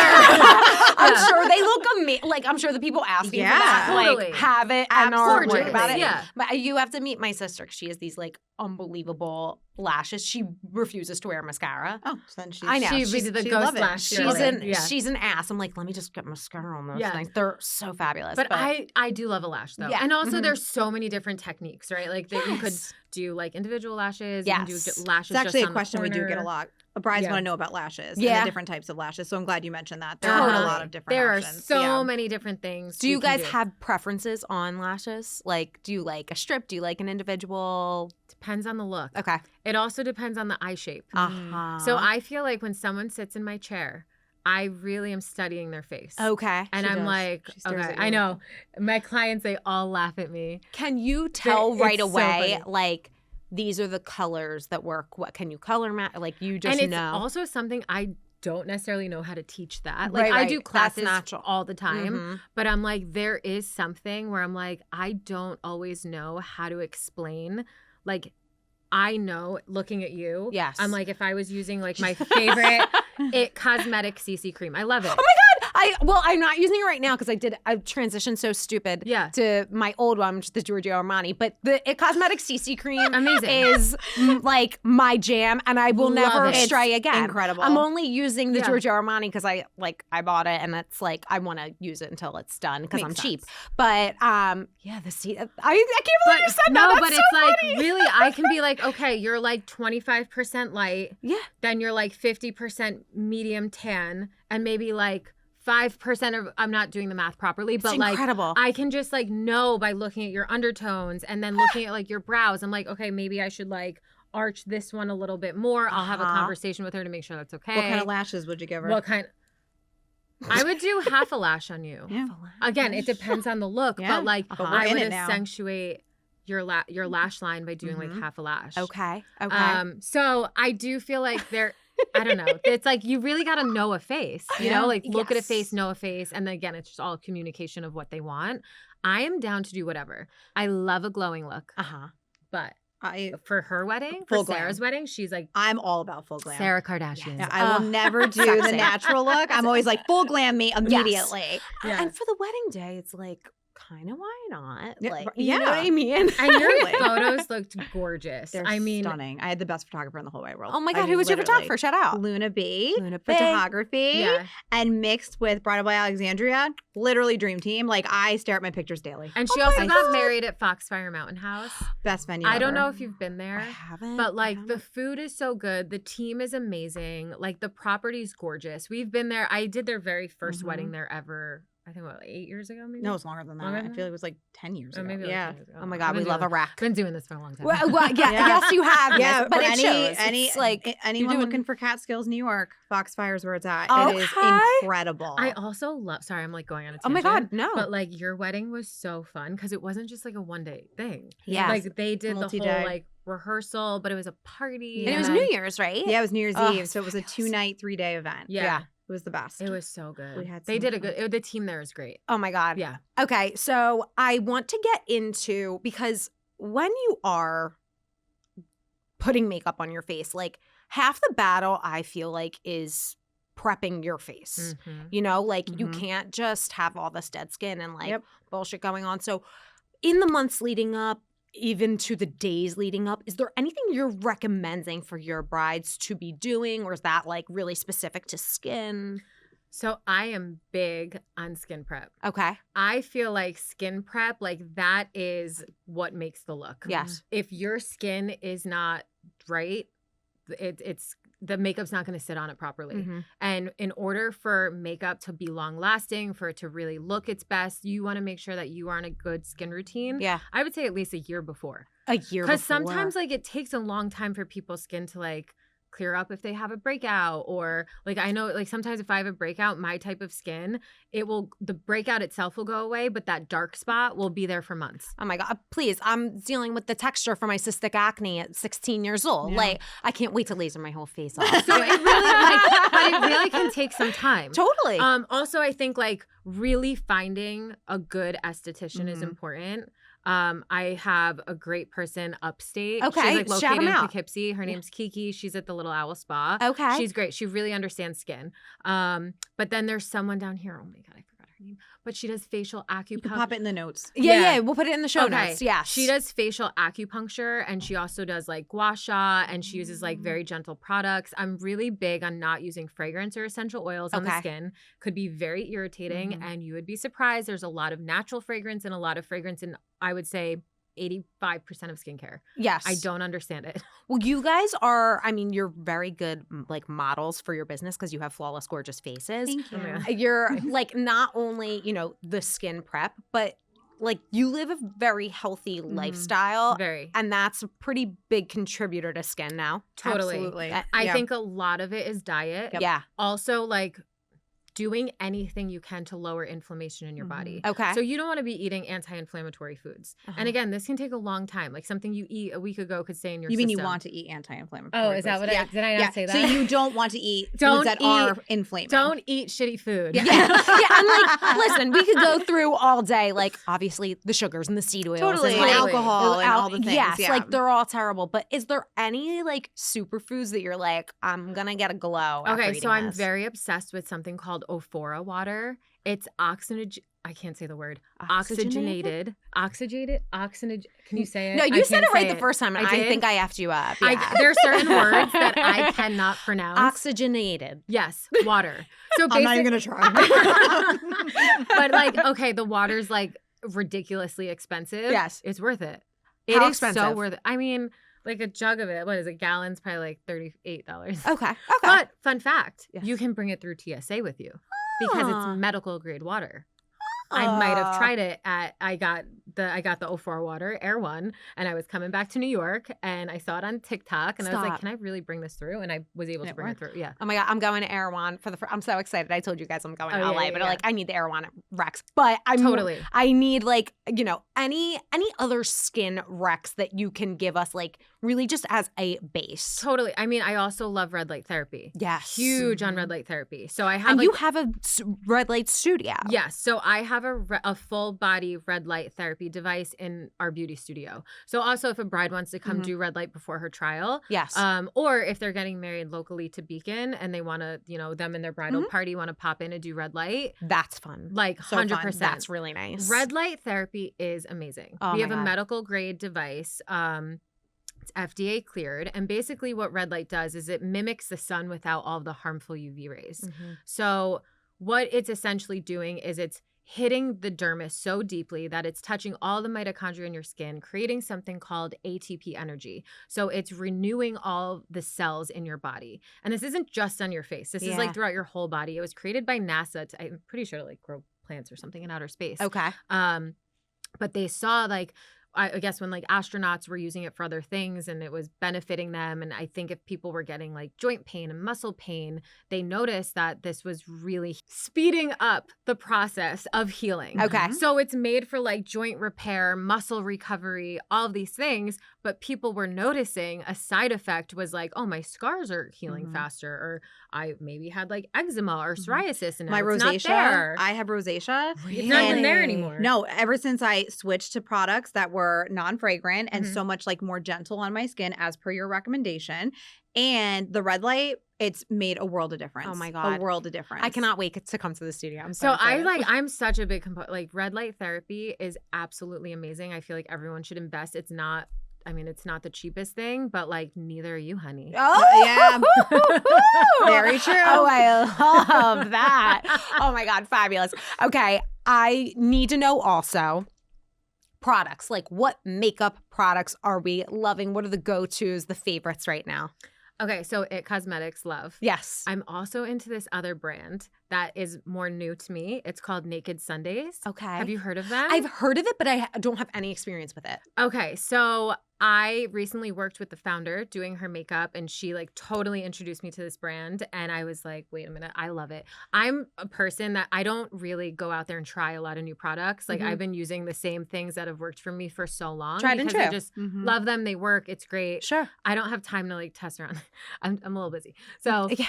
I'm Yeah. sure they look amazing. Like, I'm sure the people asking Yeah. for that, Totally. like, have it and are Gorgeous. worried about it. Yeah. But you have to meet my sister because she has these, like, unbelievable lashes. She refuses to wear mascara. Oh, so then she's, I know. She she's- did the she ghost love it. lash. She's an ass. I'm like, let me just get mascara on those Yeah. things. They're so fabulous. But I do love a lash though. Yeah. And also Mhm. there's so many different techniques, right? Like that you could Yes. do like individual lashes. Yes. You can do lashes It's actually just a on question the we do get a corner. lot. Brides Yeah. want to know about lashes and Yeah. the different types of lashes. So I'm glad you mentioned that. There Totally. are a lot of different There options. are so Yeah. many different things. Do we you can guys do. have preferences on lashes? Like, do you like a strip? Do you like an individual? Depends on the look. Okay. It also depends on the eye shape. Uh-huh. So I feel like when someone sits in my chair, I really am studying their face. Okay. And She I'm does. like, She stares okay, at you. I know. My clients, they all laugh at me. Can you tell It's right so away, funny. like, these are the colors that work? What can you color match? Like, you just And it's know. also something I don't necessarily know how to teach that. Right, Like I right. do That's classes natural. all the time, Mhm. but I'm like, there is something where I'm like, I don't always know how to explain. Like, I know looking at you. Yes. I'm like, if I was using like my favorite cosmetic CC cream, I love it. Oh my God. I'm not using it right now because I transitioned so stupid Yeah. to my old one, which is the Giorgio Armani. But the cosmetic CC cream Amazing. is like my jam, and I will Love never it. stray again. incredible. I'm only using the Yeah. Giorgio Armani because I bought it, and it's like I want to use it until it's done because I'm Makes cheap. sense. But yeah, I can't believe you said no, that. but That's it's so like funny. really, I can be like, okay, you're like 25% light, Yeah. then you're like 50% medium tan, and maybe like 5% of, I'm not doing the math properly, but It's like incredible. I can just like know by looking at your undertones and then looking at like your brows. I'm like, okay, maybe I should like arch this one a little bit more. I'll have a Uh-huh. conversation with her to make sure that's okay. What kind of lashes would you give her? What kind? I would do half a lash on you. Yeah. Again, it depends on the look, Yeah, but like but we're I in would it now. accentuate your lash line by doing Mhm. like half a lash. Okay. Okay. So I do feel like there. I don't know. It's like you really got to know a face, you Yeah. know, like look at a Yes. face, know a face. And then again, it's just all communication of what they want. I am down to do whatever. I love a glowing look, Uh-huh. but I for her wedding, Full for Sarah's glam. wedding, she's like I'm all about full glam. Sarah Kardashian. Yeah, I will never do the sexy. natural look. I'm always like full glam me immediately. Yeah. And for the wedding day, it's like, kind of why not? Yeah, Like, yeah. you know what I mean? And your Totally. photos looked gorgeous. They're I mean, stunning. I had the best photographer in the whole wide world. Oh my I God, mean, who was your literally. photographer? Shout out. Luna B. Luna B. Photography. yeah. And mixed with Bridal by Alexandria. Literally dream team. Like I stare at my pictures daily. And she Oh also my got God. married at Foxfire Mountain House. Best venue I don't ever. know if you've been there. I haven't. But like I the haven't. food is so good, the team is amazing, like the property's gorgeous. We've been there. I did their very 1st wedding there ever. I think what, like 8 years ago, maybe. No, it's longer than that. Longer I than feel like it was like 10 years Or ago. maybe like yeah. 10 years ago. Oh my I've God, we been love a doing- rack. Been doing this for a long time. Well, yeah, Yeah. yes, you have. Yeah, Yes, but it shows. any It's like anyone you're doing- looking for Catskills, New York, Foxfire's where it's at. It is Okay. incredible. I also love. Sorry, I'm like going on a Oh my tangent. God, no. But like your wedding was so fun because it wasn't just like a 1-day thing. Yes. Like they did the Multi-day. whole like rehearsal, but it was a party. and it was then- New Year's, right? Yeah, it was New Year's Oh, Eve, so it was a fabulous. 2-night, 3-day event. Yeah. It was the best. It was so good. We had They so did a much good. The team there is great. Oh my God. Yeah. Okay, so I want to get into, because when you are putting makeup on your face, like half the battle I feel like is prepping your face. Mhm. You know, like you Mhm. can't just have all this dead skin and like Yep. bullshit going on. So in the months leading up, even to the days leading up, is there anything you're recommending for your brides to be doing, or is that like really specific to skin? So I am big on skin prep. Okay. I feel like skin prep, like that is what makes the look. Yes. If your skin is not right, it's the makeup's not going to sit on it properly. Mhm. And in order for makeup to be long lasting, for it to really look its best, you want to make sure that you are on a good skin routine. Yeah. I would say at least a year before. A year Because before. sometimes like it takes a long time for people's skin to like clear up if they have a breakout, or like I know like sometimes if I have a breakout, my type of skin, the breakout itself will go away, but that dark spot will be there for months. Oh my God, please. I'm dealing with the texture for my cystic acne at 16 years old. Yeah. Like, I can't wait to laser my whole face off. So it really like, but it really can take some time. Totally. Also, I think like really finding a good esthetician is Mhm. important. I have a great person upstate. Okay, She's like shout 'em located in out. Poughkeepsie. Her name's Kiki. She's at the Little Owl Spa. Okay. She's great. She really understands skin. But then there's someone down here. Oh my God, I forgot her her name? But she does facial acupuncture. You can pop it in the notes. Yeah, we'll put it in the show notes. Yes. She does facial acupuncture, and she also does like gua sha, and she uses like very gentle products. I'm really big on not using fragrance or essential oils on the skin. Could be very irritating, and you would be surprised. There's a lot of natural fragrance and a lot of fragrance in, I would say, 85% of skincare. Yes. I don't understand it. Well, you guys are, I mean, you're very good like models for your business because you have flawless, gorgeous faces. Thank you. You're like not only, you know, the skin prep, but like you live a very healthy lifestyle. Very. And that's a pretty big contributor to skin now. Totally. Absolutely. I think a lot of it is diet. Yeah. Also, like doing anything you can to lower inflammation in your body. Okay. So you don't want to be eating anti-inflammatory foods. And again, this can take a long time. Like something you eat a week ago could stay in your You system. mean you want to eat anti-inflammatory Oh, is that foods. what did I not say that? So you don't want to eat Don't foods that eat- are inflaming. Don't eat shitty food. Yeah. I'm like, listen, we could go through all day, like obviously the sugars and the seed oils. Totally. And And like, alcohol and all the things. Yes, yeah. like they're all terrible. But is there any like superfoods that you're like, I'm going to get a glow after Okay, eating so I'm this? very obsessed with something called Ophora water. It's I can't say the word. Oxygenated? Oxygenated. Can you say it? No, I you said can't it right say the first time, and I I did? think I effed you up. Yeah. There are certain words that I cannot pronounce. Oxygenated. Yes, water. So I'm not even basic- going to try. But like, okay, the water's like ridiculously expensive. Yes. It's worth it. How It is so expensive? worth it. I mean, like a jug of it, what is it? Gallon's probably like $38. Okay. But fun fact, Yes. you can bring it through TSA with you because Ah. it's medical grade water. I might have tried it I got the Ophora water, Air One, and I was coming back to New York and I saw it on TikTok and I was like, Stop. can I really bring this through? And I was able to bring it through. Yeah. Oh my God, I'm going to Erewhon for the I'm so excited. I told you guys I'm going to Oh, LA, yeah, but yeah. like I need the Erewhon Rex. But I'm Totally. I need like, you know, any other skin Rex that you can give us like really just as a base. Totally. I mean, I also love red light therapy. Yes. Huge on red light therapy. So I have And like, you have a red light studio. yes. So I have a full body red light therapy device in our beauty studio. So also if a bride wants to come do red light before her trial, Yes. or if they're getting married locally to Beacon and they want to, you know, them and their bridal party want to pop in and do red light, That's fun. like So fun. 100%. That's really nice. Red light therapy is amazing. Oh we my have a God. medical grade device. It's FDA cleared. And basically what red light does is it mimics the sun without all the harmful UV rays. So what it's essentially doing is it's hitting the dermis so deeply that it's touching all the mitochondria in your skin, creating something called ATP energy. So it's renewing all the cells in your body. And this isn't just on your face. This is Yeah. like throughout your whole body. It was created by NASA I'm pretty sure to like grow plants or something in outer space. Okay. But they saw like I guess when like astronauts were using it for other things and it was benefiting them. And I think if people were getting like joint pain and muscle pain, they noticed that this was really speeding up the process of healing. Okay. So it's made for like joint repair, muscle recovery, all of these things. But people were noticing a side effect was like, oh, my scars are healing faster, or I maybe had like eczema or psoriasis and now My it's not rosacea. there. I have rosacea. It's not even there anymore. No, ever since I switched to products that were non-fragrant and so much like more gentle on my skin as per your recommendation, and the red light, it's made a world of difference. Oh my God. A world of difference. I cannot wait to come to the studio. I'm So excited. I'm such a big like red light therapy is absolutely amazing. I feel like everyone should invest. It's not the cheapest thing, but like neither are you, honey. Oh Yeah. Very true. Oh, I love that. Oh my God, fabulous. Okay, I need to know also products. Like, what makeup products are we loving? What are the go-tos, the favorites right now? Okay, so It Cosmetics love. Yes. I'm also into this other brand that is more new to me. It's called Naked Sundays. Okay. Have you heard of them? I've heard of it, but I don't have any experience with it. Okay, so I recently worked with the founder doing her makeup, and she like totally introduced me to this brand, and I was like, wait a minute, I love it. I'm a person that I don't really go out there and try a lot of new products. Like I've been using the same things that have worked for me for so long. Tried and because I true. just love them. They work. It's great. Sure. I don't have time to like test around. I'm a little busy. So Yeah.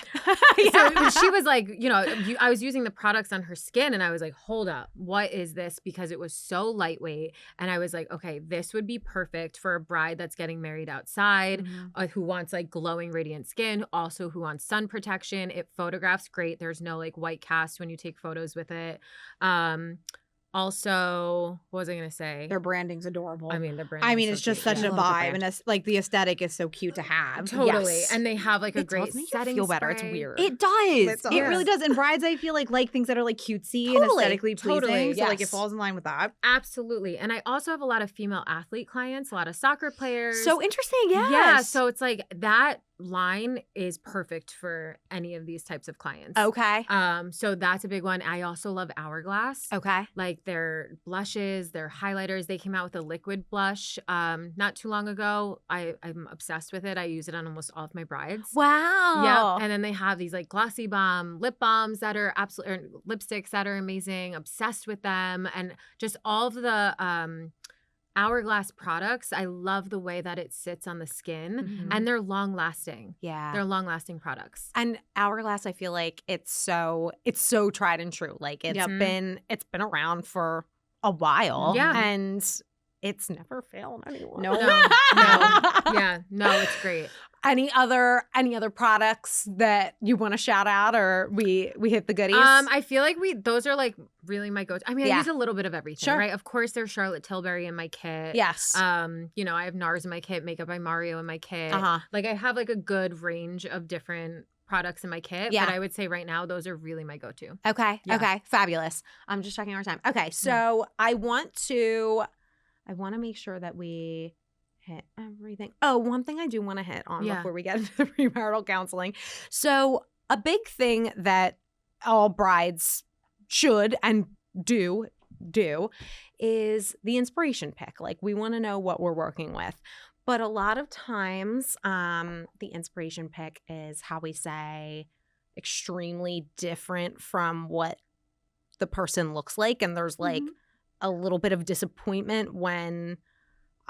so she was like, you know, I was using the products on her skin and I was like, hold up, what is this? Because it was so lightweight. And I was like, okay, this would be perfect for a bride that's getting married outside, who wants like glowing, radiant skin, also who wants sun protection. It photographs great. There's no like white cast when you take photos with it. Also, what was I going to say? Their branding's adorable. I mean, the brand. I mean, it's just such a I love the vibe, brand. and like the aesthetic is so cute to have. Totally. Yes. And they have like a It great does make you setting feel better. It's spray. weird. It does. It does. It really does. And brides, I feel like things that are like cutesy and Totally. aesthetically pleasing. Totally. So like it Yes. falls in line with that. Absolutely. And I also have a lot of female athlete clients, a lot of soccer players. So interesting. Yes. Yeah. So it's like that line is perfect for any of these types of clients. Okay. So that's a big one. I also love Hourglass. Okay. Like their blushes, their highlighters. They came out with a liquid blush not too long ago. I'm obsessed with it. I use it on almost all of my brides. Wow. Yeah. And then they have these like glossy balm lip balms that are absolutely, lipsticks that are amazing. Obsessed with them. And just all of the Hourglass products. I love the way that it sits on the skin and they're long lasting. Yeah. They're long lasting products. And Hourglass, I feel like it's so tried and true. Like it's Yep. been around for a while. Yeah. And it's never failed anyone. No. Yeah. No, it's great. Any other products that you want to shout out, or we hit the goodies? I feel like those are like really my go-to. I mean, I Yeah. use a little bit of everything, Sure. right? Of course, there's Charlotte Tilbury in my kit. Yes. You know, I have NARS in my kit, Makeup by Mario in my kit. Like I have like a good range of different products in my kit. Yeah. But I would say right now, those are really my go-to. Okay. Yeah. Okay. Fabulous. I'm just checking our time. Okay. So I want to make sure that we hit everything. Oh, one thing I do want to hit on Yeah. before we get into the premarital counseling. So a big thing that all brides should and do is the inspiration pick. Like we want to know what we're working with. But a lot of times the inspiration pick is, how we say, extremely different from what the person looks like. And there's like a little bit of disappointment when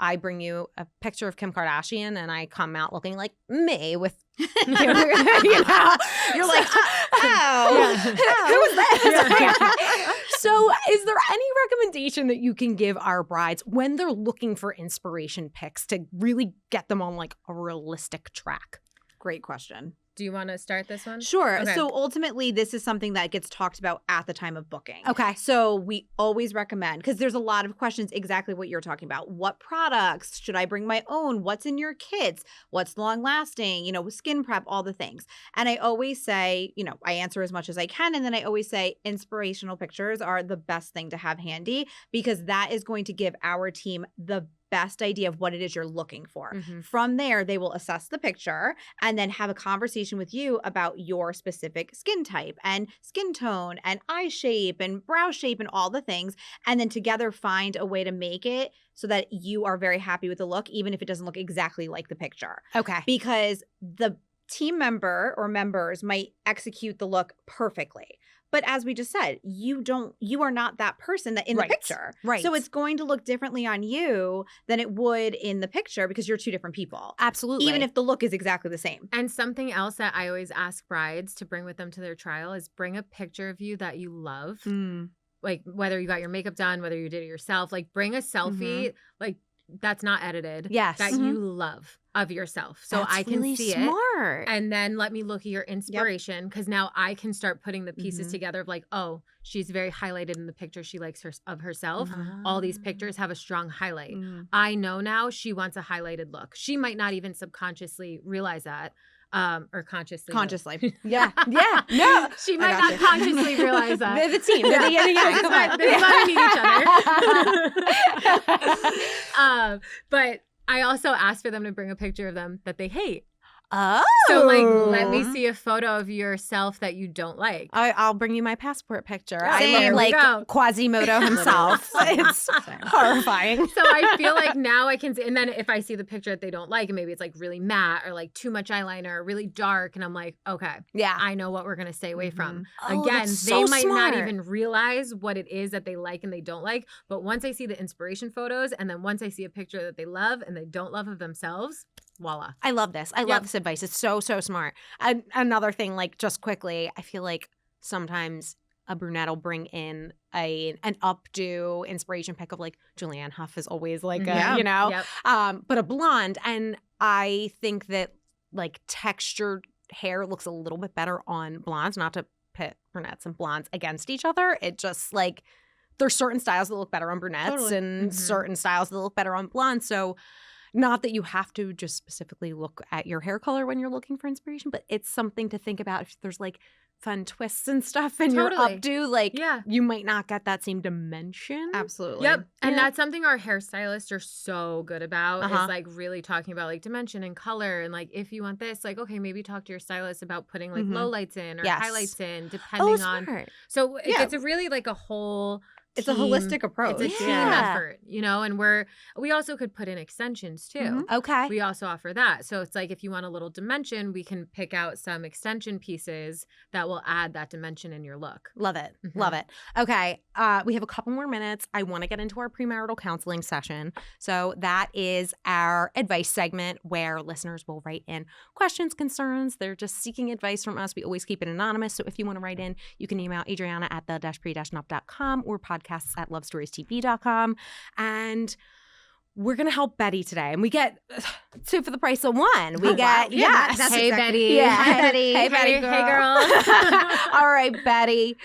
I bring you a picture of Kim Kardashian and I come out looking like me with, you know, you're like, who is this? So is there any recommendation that you can give our brides when they're looking for inspiration pics to really get them on like a realistic track? Great question. Do you want to start this one? Sure. Okay. So ultimately, this is something that gets talked about at the time of booking. Okay. So we always recommend, because there's a lot of questions exactly what you're talking about. What products? Should I bring my own? What's in your kits? What's long lasting? You know, skin prep, all the things. And I always say, you know, I answer as much as I can. And then I always say inspirational pictures are the best thing to have handy, because that is going to give our team the best idea of what it is you're looking for. From there, they will assess the picture and then have a conversation with you about your specific skin type and skin tone and eye shape and brow shape and all the things. And then together find a way to make it so that you are very happy with the look, even if it doesn't look exactly like the picture. Okay. Because the team member or members might execute the look perfectly. But as we just said, you are not that person that in Right. the picture. Right. So it's going to look differently on you than it would in the picture, because you're two different people. Absolutely. Even if the look is exactly the same. And something else that I always ask brides to bring with them to their trial is bring a picture of you that you love. Like whether you got your makeup done, whether you did it yourself, like bring a selfie, like that's not edited. Yes. That you love of yourself. So That's I can really see smart. it. And then let me look at your inspiration, because now I can start putting the pieces together of like, oh, she's very highlighted in the picture she likes of herself. All these pictures have a strong highlight. I know now she wants a highlighted look. She might not even subconsciously realize that. Or consciously. Consciously. Yeah. Yeah. No. She might got not you. consciously realize that. They're the team. They're the yin and yang. This is Come why- on. this is why we need each other. But I also asked for them to bring a picture of them that they hate. Oh. So like, let me see a photo of yourself that you don't like. I'll bring you my passport picture. Same. I There look we like go. Quasimodo himself. It's horrifying. So I feel like now I can see, and then if I see the picture that they don't like, and maybe it's like really matte or like too much eyeliner or really dark, and I'm like, okay, Yeah. I know what we're going to stay away from. Oh, Again, that's they so might not smart. even realize what it is that they like and they don't like. But once I see the inspiration photos, and then once I see a picture that they love and they don't love of themselves, voila. I love this. I love this advice. It's so, so smart. And another thing, like just quickly, I feel like sometimes a brunette will bring in an updo inspiration pick of like Julianne Hough is always like a, you know, but a blonde. And I think that like textured hair looks a little bit better on blondes, not to pit brunettes and blondes against each other. It just like there's certain styles that look better on brunettes and certain styles that look better on blondes. So not that you have to just specifically look at your hair color when you're looking for inspiration, but it's something to think about if there's like fun twists and stuff in your updo. Like you might not get that same dimension. Absolutely. Yep. And that's something our hairstylists are so good about is like really talking about like dimension and color. And like if you want this, like, okay, maybe talk to your stylist about putting like lowlights in or highlights in depending on. So it's a really like a whole It's a holistic approach. It's a team effort, you know, and we also could put in extensions too. Okay. We also offer that. So it's like if you want a little dimension, we can pick out some extension pieces that will add that dimension in your look. Love it. Love it. Okay. We have a couple more minutes. I want to get into our premarital counseling session. So that is our advice segment where listeners will write in questions, concerns. They're just seeking advice from us. We always keep it anonymous. So if you want to write in, you can email Adriana at the-pre-nup.com or podcasts@loveStoriesTV.com. And we're going to help Betty today. And we get two for the price of one. We get, that's hey, Betty. Yeah. Hi, Betty. Hey, Betty. Hey, girl. All right, Betty.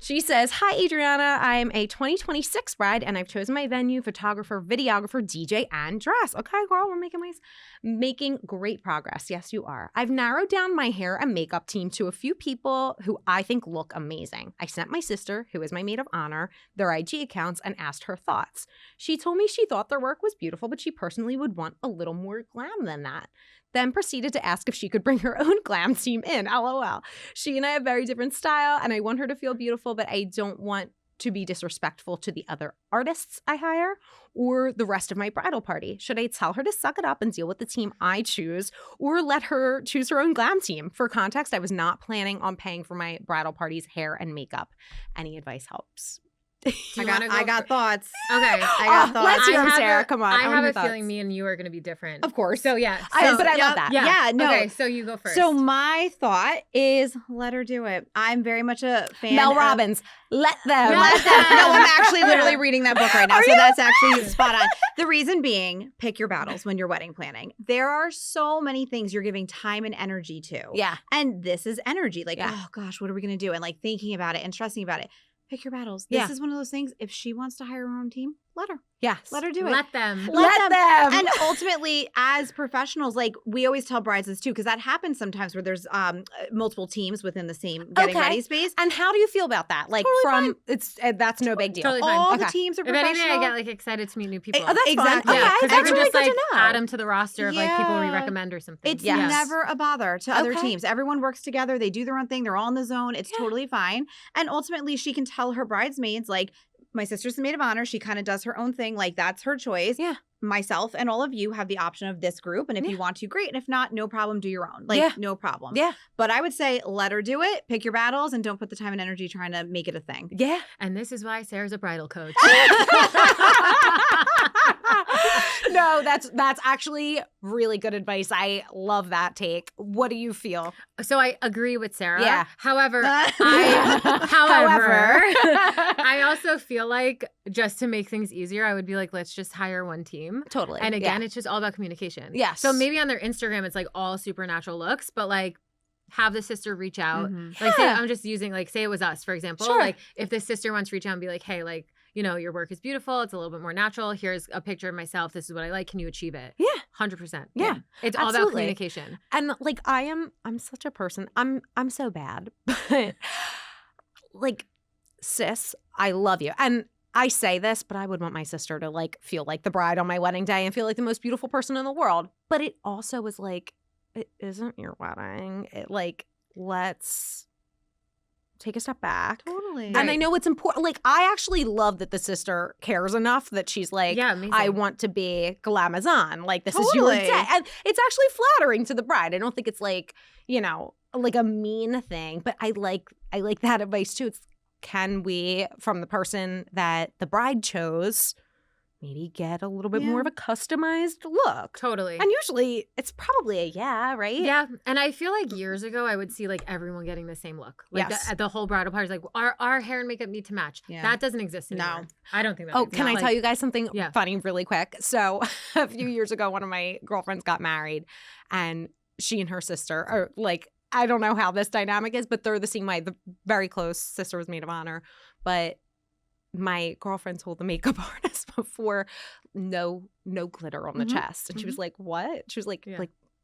She says, hi, Adriana. I am a 2026 bride, and I've chosen my venue, photographer, videographer, DJ, and dress. Okay, girl, we're making great progress. Yes, you are. I've narrowed down my hair and makeup team to a few people who I think look amazing. I sent my sister, who is my maid of honor, their IG accounts and asked her thoughts. She told me she thought their work was beautiful, but she personally would want a little more glam than that. Then proceeded to ask if she could bring her own glam team in, LOL. She and I have very different style, and I want her to feel beautiful, but I don't want to be disrespectful to the other artists I hire or the rest of my bridal party. Should I tell her to suck it up and deal with the team I choose or let her choose her own glam team? For context, I was not planning on paying for my bridal party's hair and makeup. Any advice helps. I got thoughts. Okay. I got thoughts. Let's hear them, Sarah. Come on. I have a thoughts. feeling me and you are going to be different. Of course. So, yeah. But I love that. Yeah, no. Okay, so you go first. So my thought is let her do it. I'm very much a fan Mel of Robbins. Let them. Let them. No, I'm actually literally reading that book right now. So that's actually spot on. The reason being, pick your battles when you're wedding planning. There are so many things you're giving time and energy to. Yeah. And this is energy. Like, oh gosh, what are we going to do? And like thinking about it and stressing about it. Pick your battles. This is one of those things. If she wants to hire her own team, let her. Yes. Let her do it. Let them. Let them. And ultimately, as professionals, like we always tell brides this too, because that happens sometimes where there's multiple teams within the same getting ready space. And how do you feel about that? Like Totally that's no big deal. Totally fine. All the teams are If professional. anything, I get like excited to meet new people. Oh, that's Exactly. fun. Yeah, Okay, because that's I can really just good like to know. add them to the roster of like people we Yeah. recommend or something. It's Yes. never a bother to other Okay. teams. Everyone works together. They do their own thing. They're all in the zone. It's totally fine. And ultimately, she can tell her bridesmaids, like, my sister's the maid of honor. She kind of does her own thing. Like, that's her choice. Yeah. Myself and all of you have the option of this group. And if you want to, great. And if not, no problem. Do your own. Like, no problem. Yeah. But I would say let her do it. Pick your battles and don't put the time and energy trying to make it a thing. Yeah. And this is why Sarah's a bridal coach. No, that's actually really good advice. I love that take. What do you feel? So I agree with Sarah. Yeah. However, However. I also feel like just to make things easier, I would be like, let's just hire one team. Totally. And again, it's just all about communication. Yes. So maybe on their Instagram, it's like all supernatural looks, but like have the sister reach out. Mhm. Like say, Yeah. I'm just using like, say it was us, for example. Sure. Like if the sister wants to reach out and be like, hey, like, you know, your work is beautiful. It's a little bit more natural. Here's a picture of myself. This is what I like. Can you achieve it? Yeah. 100%. Yeah. It's all about Absolutely. communication. And like I'm such a person. I'm so bad. But like, sis, I love you. And I say this, but I would want my sister to like feel like the bride on my wedding day and feel like the most beautiful person in the world. But it also was like, it isn't your wedding. It like, let's take a step back. Totally. And I know it's important. Like, I actually love that the sister cares enough that she's like, Yeah, amazing. I want to be glamazon. Like, this is your Totally. day. And it's actually flattering to the bride. I don't think it's like, you know, like a mean thing. But I like that advice too. It's, can we, from the person that the bride chose, maybe get a little bit more of a customized look. Totally. And usually it's probably a right? Yeah. And I feel like years ago, I would see like everyone getting the same look. Like Yes. at the whole bridal party, like our hair and makeup need to match. Yeah. That doesn't exist anymore. No. I don't think that Oh, exists. can I Like, tell you guys something Yeah. funny really quick? So a few years ago, one of my girlfriends got married and she and her sister are like, I don't know how this dynamic is, but they're the same way. The very close sister was maid of honor. But my girlfriend told the makeup artist before, no glitter on the chest. And she was like, what? She was like,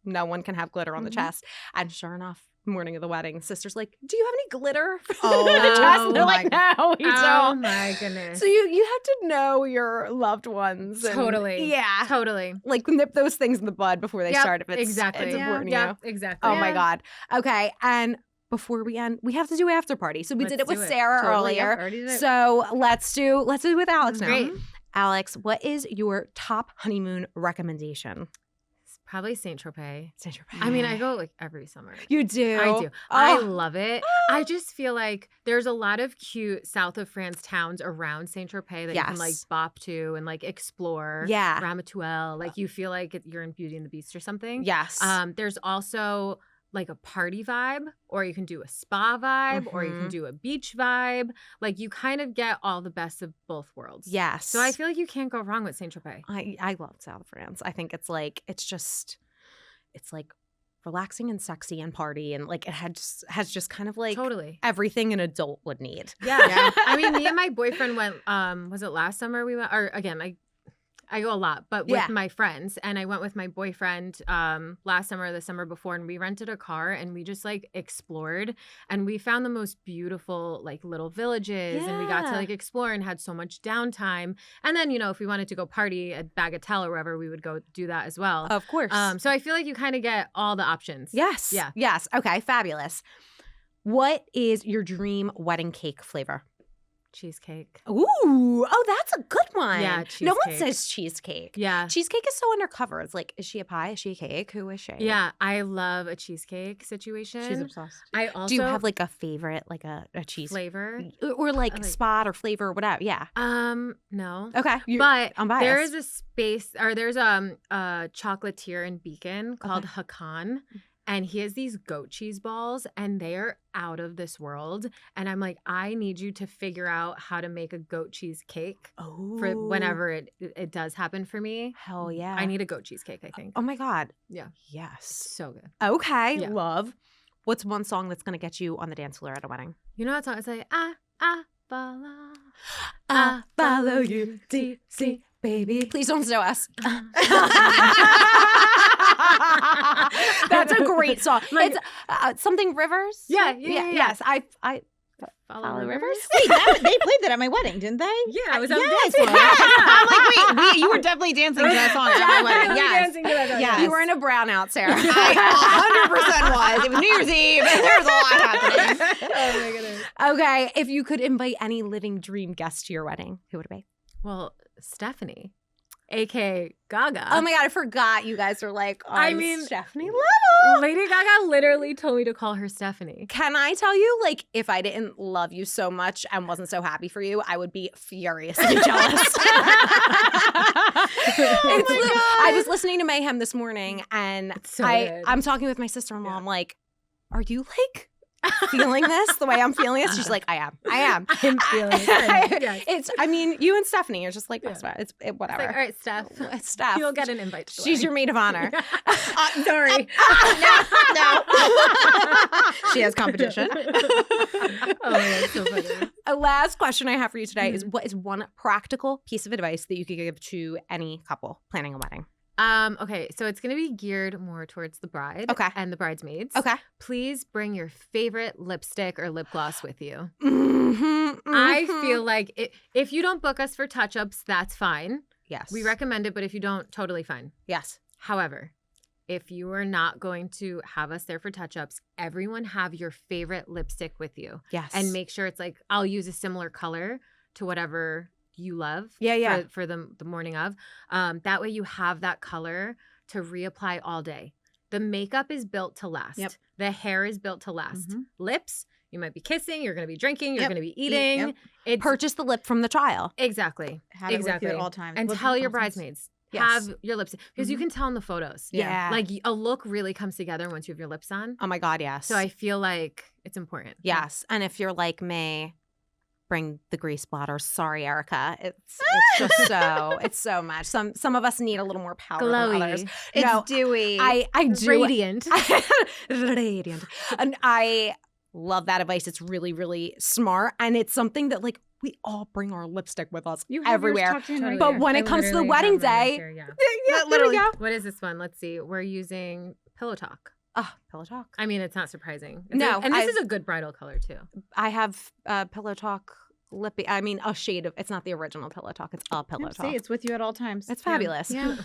no one can have glitter on the chest. And sure enough, morning of the wedding, sister's like, do you have any glitter on the chest? And they're like, no, we Oh don't. my goodness. So you have to know your loved ones. And, Totally. Yeah. Totally. Like nip those things in the bud before they Yep, start if it's, exactly. it's important, Yeah, you know? exactly. Oh my God. Okay. And before we end, we have to do after party. So we did it Let's with do it. Sarah Totally. Yep, earlier. already did it. So let's do it with Alex now. Great. Alex, what is your top honeymoon recommendation? It's probably Saint Tropez. Saint Tropez. I mean, I go like every summer. You do? I do. Oh. I love it. I just feel like there's a lot of cute south of France towns around Saint Tropez that you can like Yes. bop to and like explore. Yeah. Ramatuelle. Like you feel like you're in Beauty and the Beast or something. Yes. There's also like a party vibe, or you can do a spa vibe, or you can Mhm. do a beach vibe. Like you kind of get all the best of both worlds. Yes. So I feel like you can't go wrong with Saint Tropez. I love South France. I think it's like relaxing and sexy and party, and like it has just kind of like Totally. everything an adult would need. Yeah. I mean, me and my boyfriend went, was it last summer we went? Or again, I go a lot, but with Yeah. my friends. And I went with my boyfriend last summer or the summer before, and we rented a car and we just like explored, and we found the most beautiful like little villages, and we got to Yeah. like explore and had so much downtime. And then, you know, if we wanted to go party at Bagatelle or wherever, we would go do that as well. Of course. So I feel like you kind of get all the options. Yes. Yeah. Yes. Okay. Fabulous. What is your dream wedding cake flavor? Cheesecake. Ooh. Oh, that's a good one. Yeah, No one cheesecake. says cheesecake. Yeah. Cheesecake is so undercover. It's like, is she a pie? Is she a cake? Who is she? Yeah. I love a cheesecake situation. She's obsessed. I also Do you have like a favorite, like a cheese flavor. or like like- spot or flavor or whatever? Yeah. No. Okay. But I'm biased. there is a space, or there's a chocolatier in Beacon called Hakan, and he has these goat cheese balls, and they are out of this world. And I'm like, I need you to figure out how to make a goat cheese cake for whenever it does happen for me. Hell yeah. I need a goat cheese cake, I think. Oh my God. Yeah. Yes. So good. Okay. Yeah. Love. What's one song that's going to get you on the dance floor at a wedding? You know that song? It's like, follow. I follow you, deep sea, baby. Please don't snow us. That's a great song. Like- It's something Rivers. Yeah. Yes, I Follow follow the Rivers. Wait, they played that at my wedding, didn't they? Yeah, I was on the Yes, dance floor. I'm like, wait, you were definitely dancing to that song at my wedding. Yes. dancing to that song. Yes. You were in a brownout, Sarah. I 100% was. It was New Year's Eve, and there was a lot happening. Oh my goodness. Okay, if you could invite any living dream guest to your wedding, who would it be? Well, Stephanie, aka Gaga. Oh my God, I forgot you guys are like on I mean- Stephanie level. Lady Gaga literally told me to call her Stephanie. Can I tell you, like, if I didn't love you so much and wasn't so happy for you, I would be furiously jealous. I was listening to Mayhem this morning, and It's so good. I'm talking with my sister-in-law. I'm like, are you like feeling this the way I'm feeling this? She's like, I am. I'm feeling it. Yes. It's, I mean, you and Stephanie are just like, Yeah. best friends. It's It's whatever. like, all right, Steph. It's Steph. You'll get an invite. To the She's your wedding. maid of honor. Sorry. No. She has competition. Oh, that's so funny. A last question I have for you today is, Mm-hmm. what is one practical piece of advice that you could give to any couple planning a wedding? Okay, so it's going to be geared more towards the bride Okay. and the bridesmaids. Okay. Please bring your favorite lipstick or lip gloss with you. Mm-hmm, I feel like if you don't book us for touch-ups, that's fine. yes. We recommend it, but if you don't, totally fine. Yes. However, if you are not going to have us there for touch-ups, everyone have your favorite lipstick with you. Yes. And make sure it's like, I'll use a similar color to whatever you love Yeah. for the morning of. That way you have that color to reapply all day. The makeup is built to last. Yep. The hair is built to last. Mhm. Lips, You might be kissing, you're going to be drinking, you're Yep. going to be eating. Yep. It's Purchase the lip from the trial. exactly. Have it with you exactly. at all times. And With tell all your times. bridesmaids. Yes. Have your lips because you can tell in the photos. Yeah. Like a look really comes together once you have your lips on. Oh my God, yes. So I feel like it's important. Yes. And if you're like me, bring the grease blotters. Sorry, Erica. It's just it's so much. Some of us need a little more powder than others. Glowy. It's No, dewy. I do. Radiant. Radiant. And I love that advice. It's really, really smart. And it's something that like we all bring our lipstick with us You have yours everywhere. tucked in right But there. when it comes to the wedding day, Yeah. yeah, there we go. What is this one? Let's see. We're using Pillow Talk. Oh, Pillow Talk. I mean, it's not surprising. No, and this is a good bridal color too. I have Pillow Talk lippy. I mean, a shade of. It's not the original Pillow Talk. It's a Pillow Yep, Talk. see, it's with you at all times. It's fabulous. Yeah.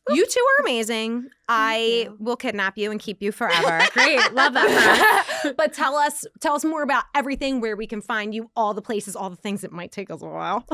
You two are amazing. I you. will kidnap you and keep you forever. Great. Love that for us. But tell us more about everything, where we can find you, all the places, all the things. It might take us a while.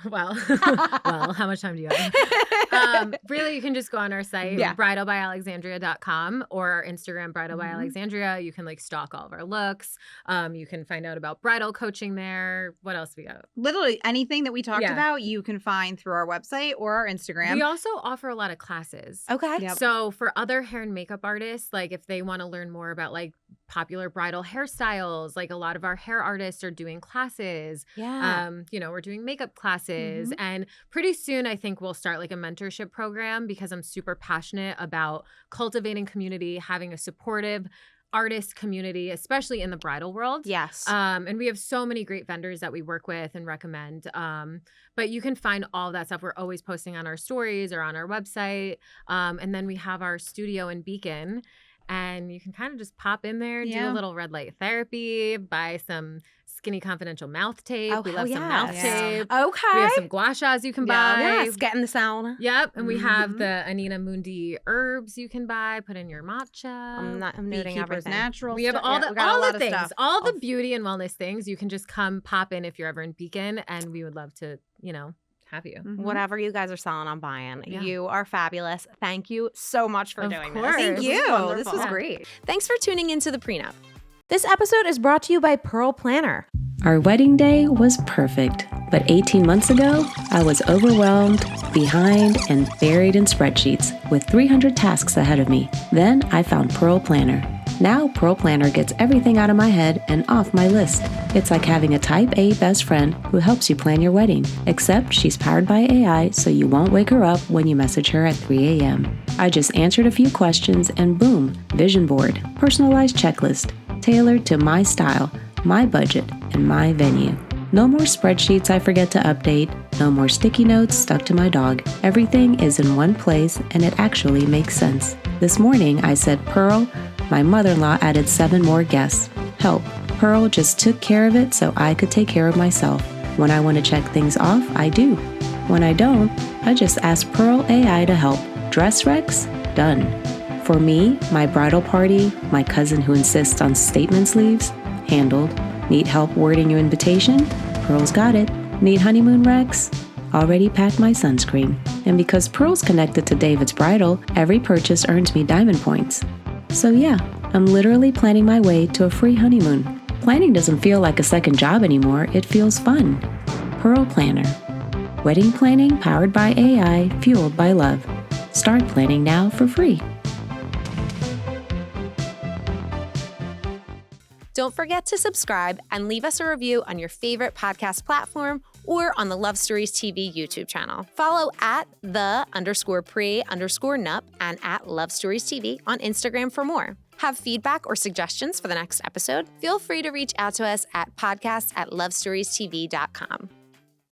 Well, how much time do you have? Really, you can just go on our site, Yeah. bridalbyalexandria.com, or our Instagram, Bridal by Alexandria. You can like stalk all of our looks. You can find out about bridal coaching there. What else we got? Literally anything that we talked Yeah. about, you can find through our website or our Instagram. We also offer a lot of classes. Okay. Yep. So for other hair and makeup artists, like if they want to learn more about like popular bridal hairstyles, like a lot of our hair artists are doing classes. Yeah. We're doing makeup classes, and pretty soon I think we'll start like a mentorship program because I'm super passionate about cultivating community, having a supportive artist community, especially in the bridal world. Yes. And we have so many great vendors that we work with and recommend. But you can find all that stuff. We're always posting on our stories or on our website. And then we have our studio in Beacon. And you can kind of just pop in there, do Yeah. a little red light therapy, buy some Skinny Confidential mouth tape. Oh, We hell love some mouth yes. tape. Okay. We have some gua shas you can buy. Yes. Get in the sauna. Yep. And we have the Anina Mundi herbs you can buy. Put in your matcha. I'm noting Beekeeper's everything. Natural. We have stuff. all Yeah, the we got a all lot the of things, stuff. all the beauty and wellness things. You can just come pop in if you're ever in Beacon, and we would love to, have you. Mhm. Whatever you guys are selling, I'm buying. Yeah. You are fabulous. Thank you so much for Of doing course. this. Thank This you. was wonderful. This was great. Thanks for tuning into the Pre Nup. This episode is brought to you by Pearl Planner. Our wedding day was perfect, but 18 months ago, I was overwhelmed, behind, and buried in spreadsheets with 300 tasks ahead of me. Then I found Pearl Planner. Now Pearl Planner gets everything out of my head and off my list. It's like having a type A best friend who helps you plan your wedding, except she's powered by AI, so you won't wake her up when you message her at 3 a.m. I just answered a few questions and boom, vision board, personalized checklist, tailored to my style, my budget, and my venue. No more spreadsheets I forget to update, no more sticky notes stuck to my dog. Everything is in one place and it actually makes sense. This morning I said, Pearl, my mother-in-law added 7 more guests. Help. Pearl just took care of it so I could take care of myself. When I want to check things off, I do. When I don't, I just ask Pearl AI to help. Dress recs? Done. For me, my bridal party, my cousin who insists on statement sleeves? Handled. Need help wording your invitation? Pearl's got it. Need honeymoon recs? Already packed my sunscreen. And because Pearl's connected to David's Bridal, every purchase earns me diamond points. So yeah, I'm literally planning my way to a free honeymoon. Planning doesn't feel like a second job anymore, it feels fun. Pearl Planner. Wedding planning powered by AI, fueled by love. Start planning now for free. Don't forget to subscribe and leave us a review on your favorite podcast platform or on the Love Stories TV YouTube channel. Follow at @the_pre_nup and at Love Stories TV on Instagram for more. Have feedback or suggestions for the next episode? Feel free to reach out to us at podcasts@lovestoriestv.com.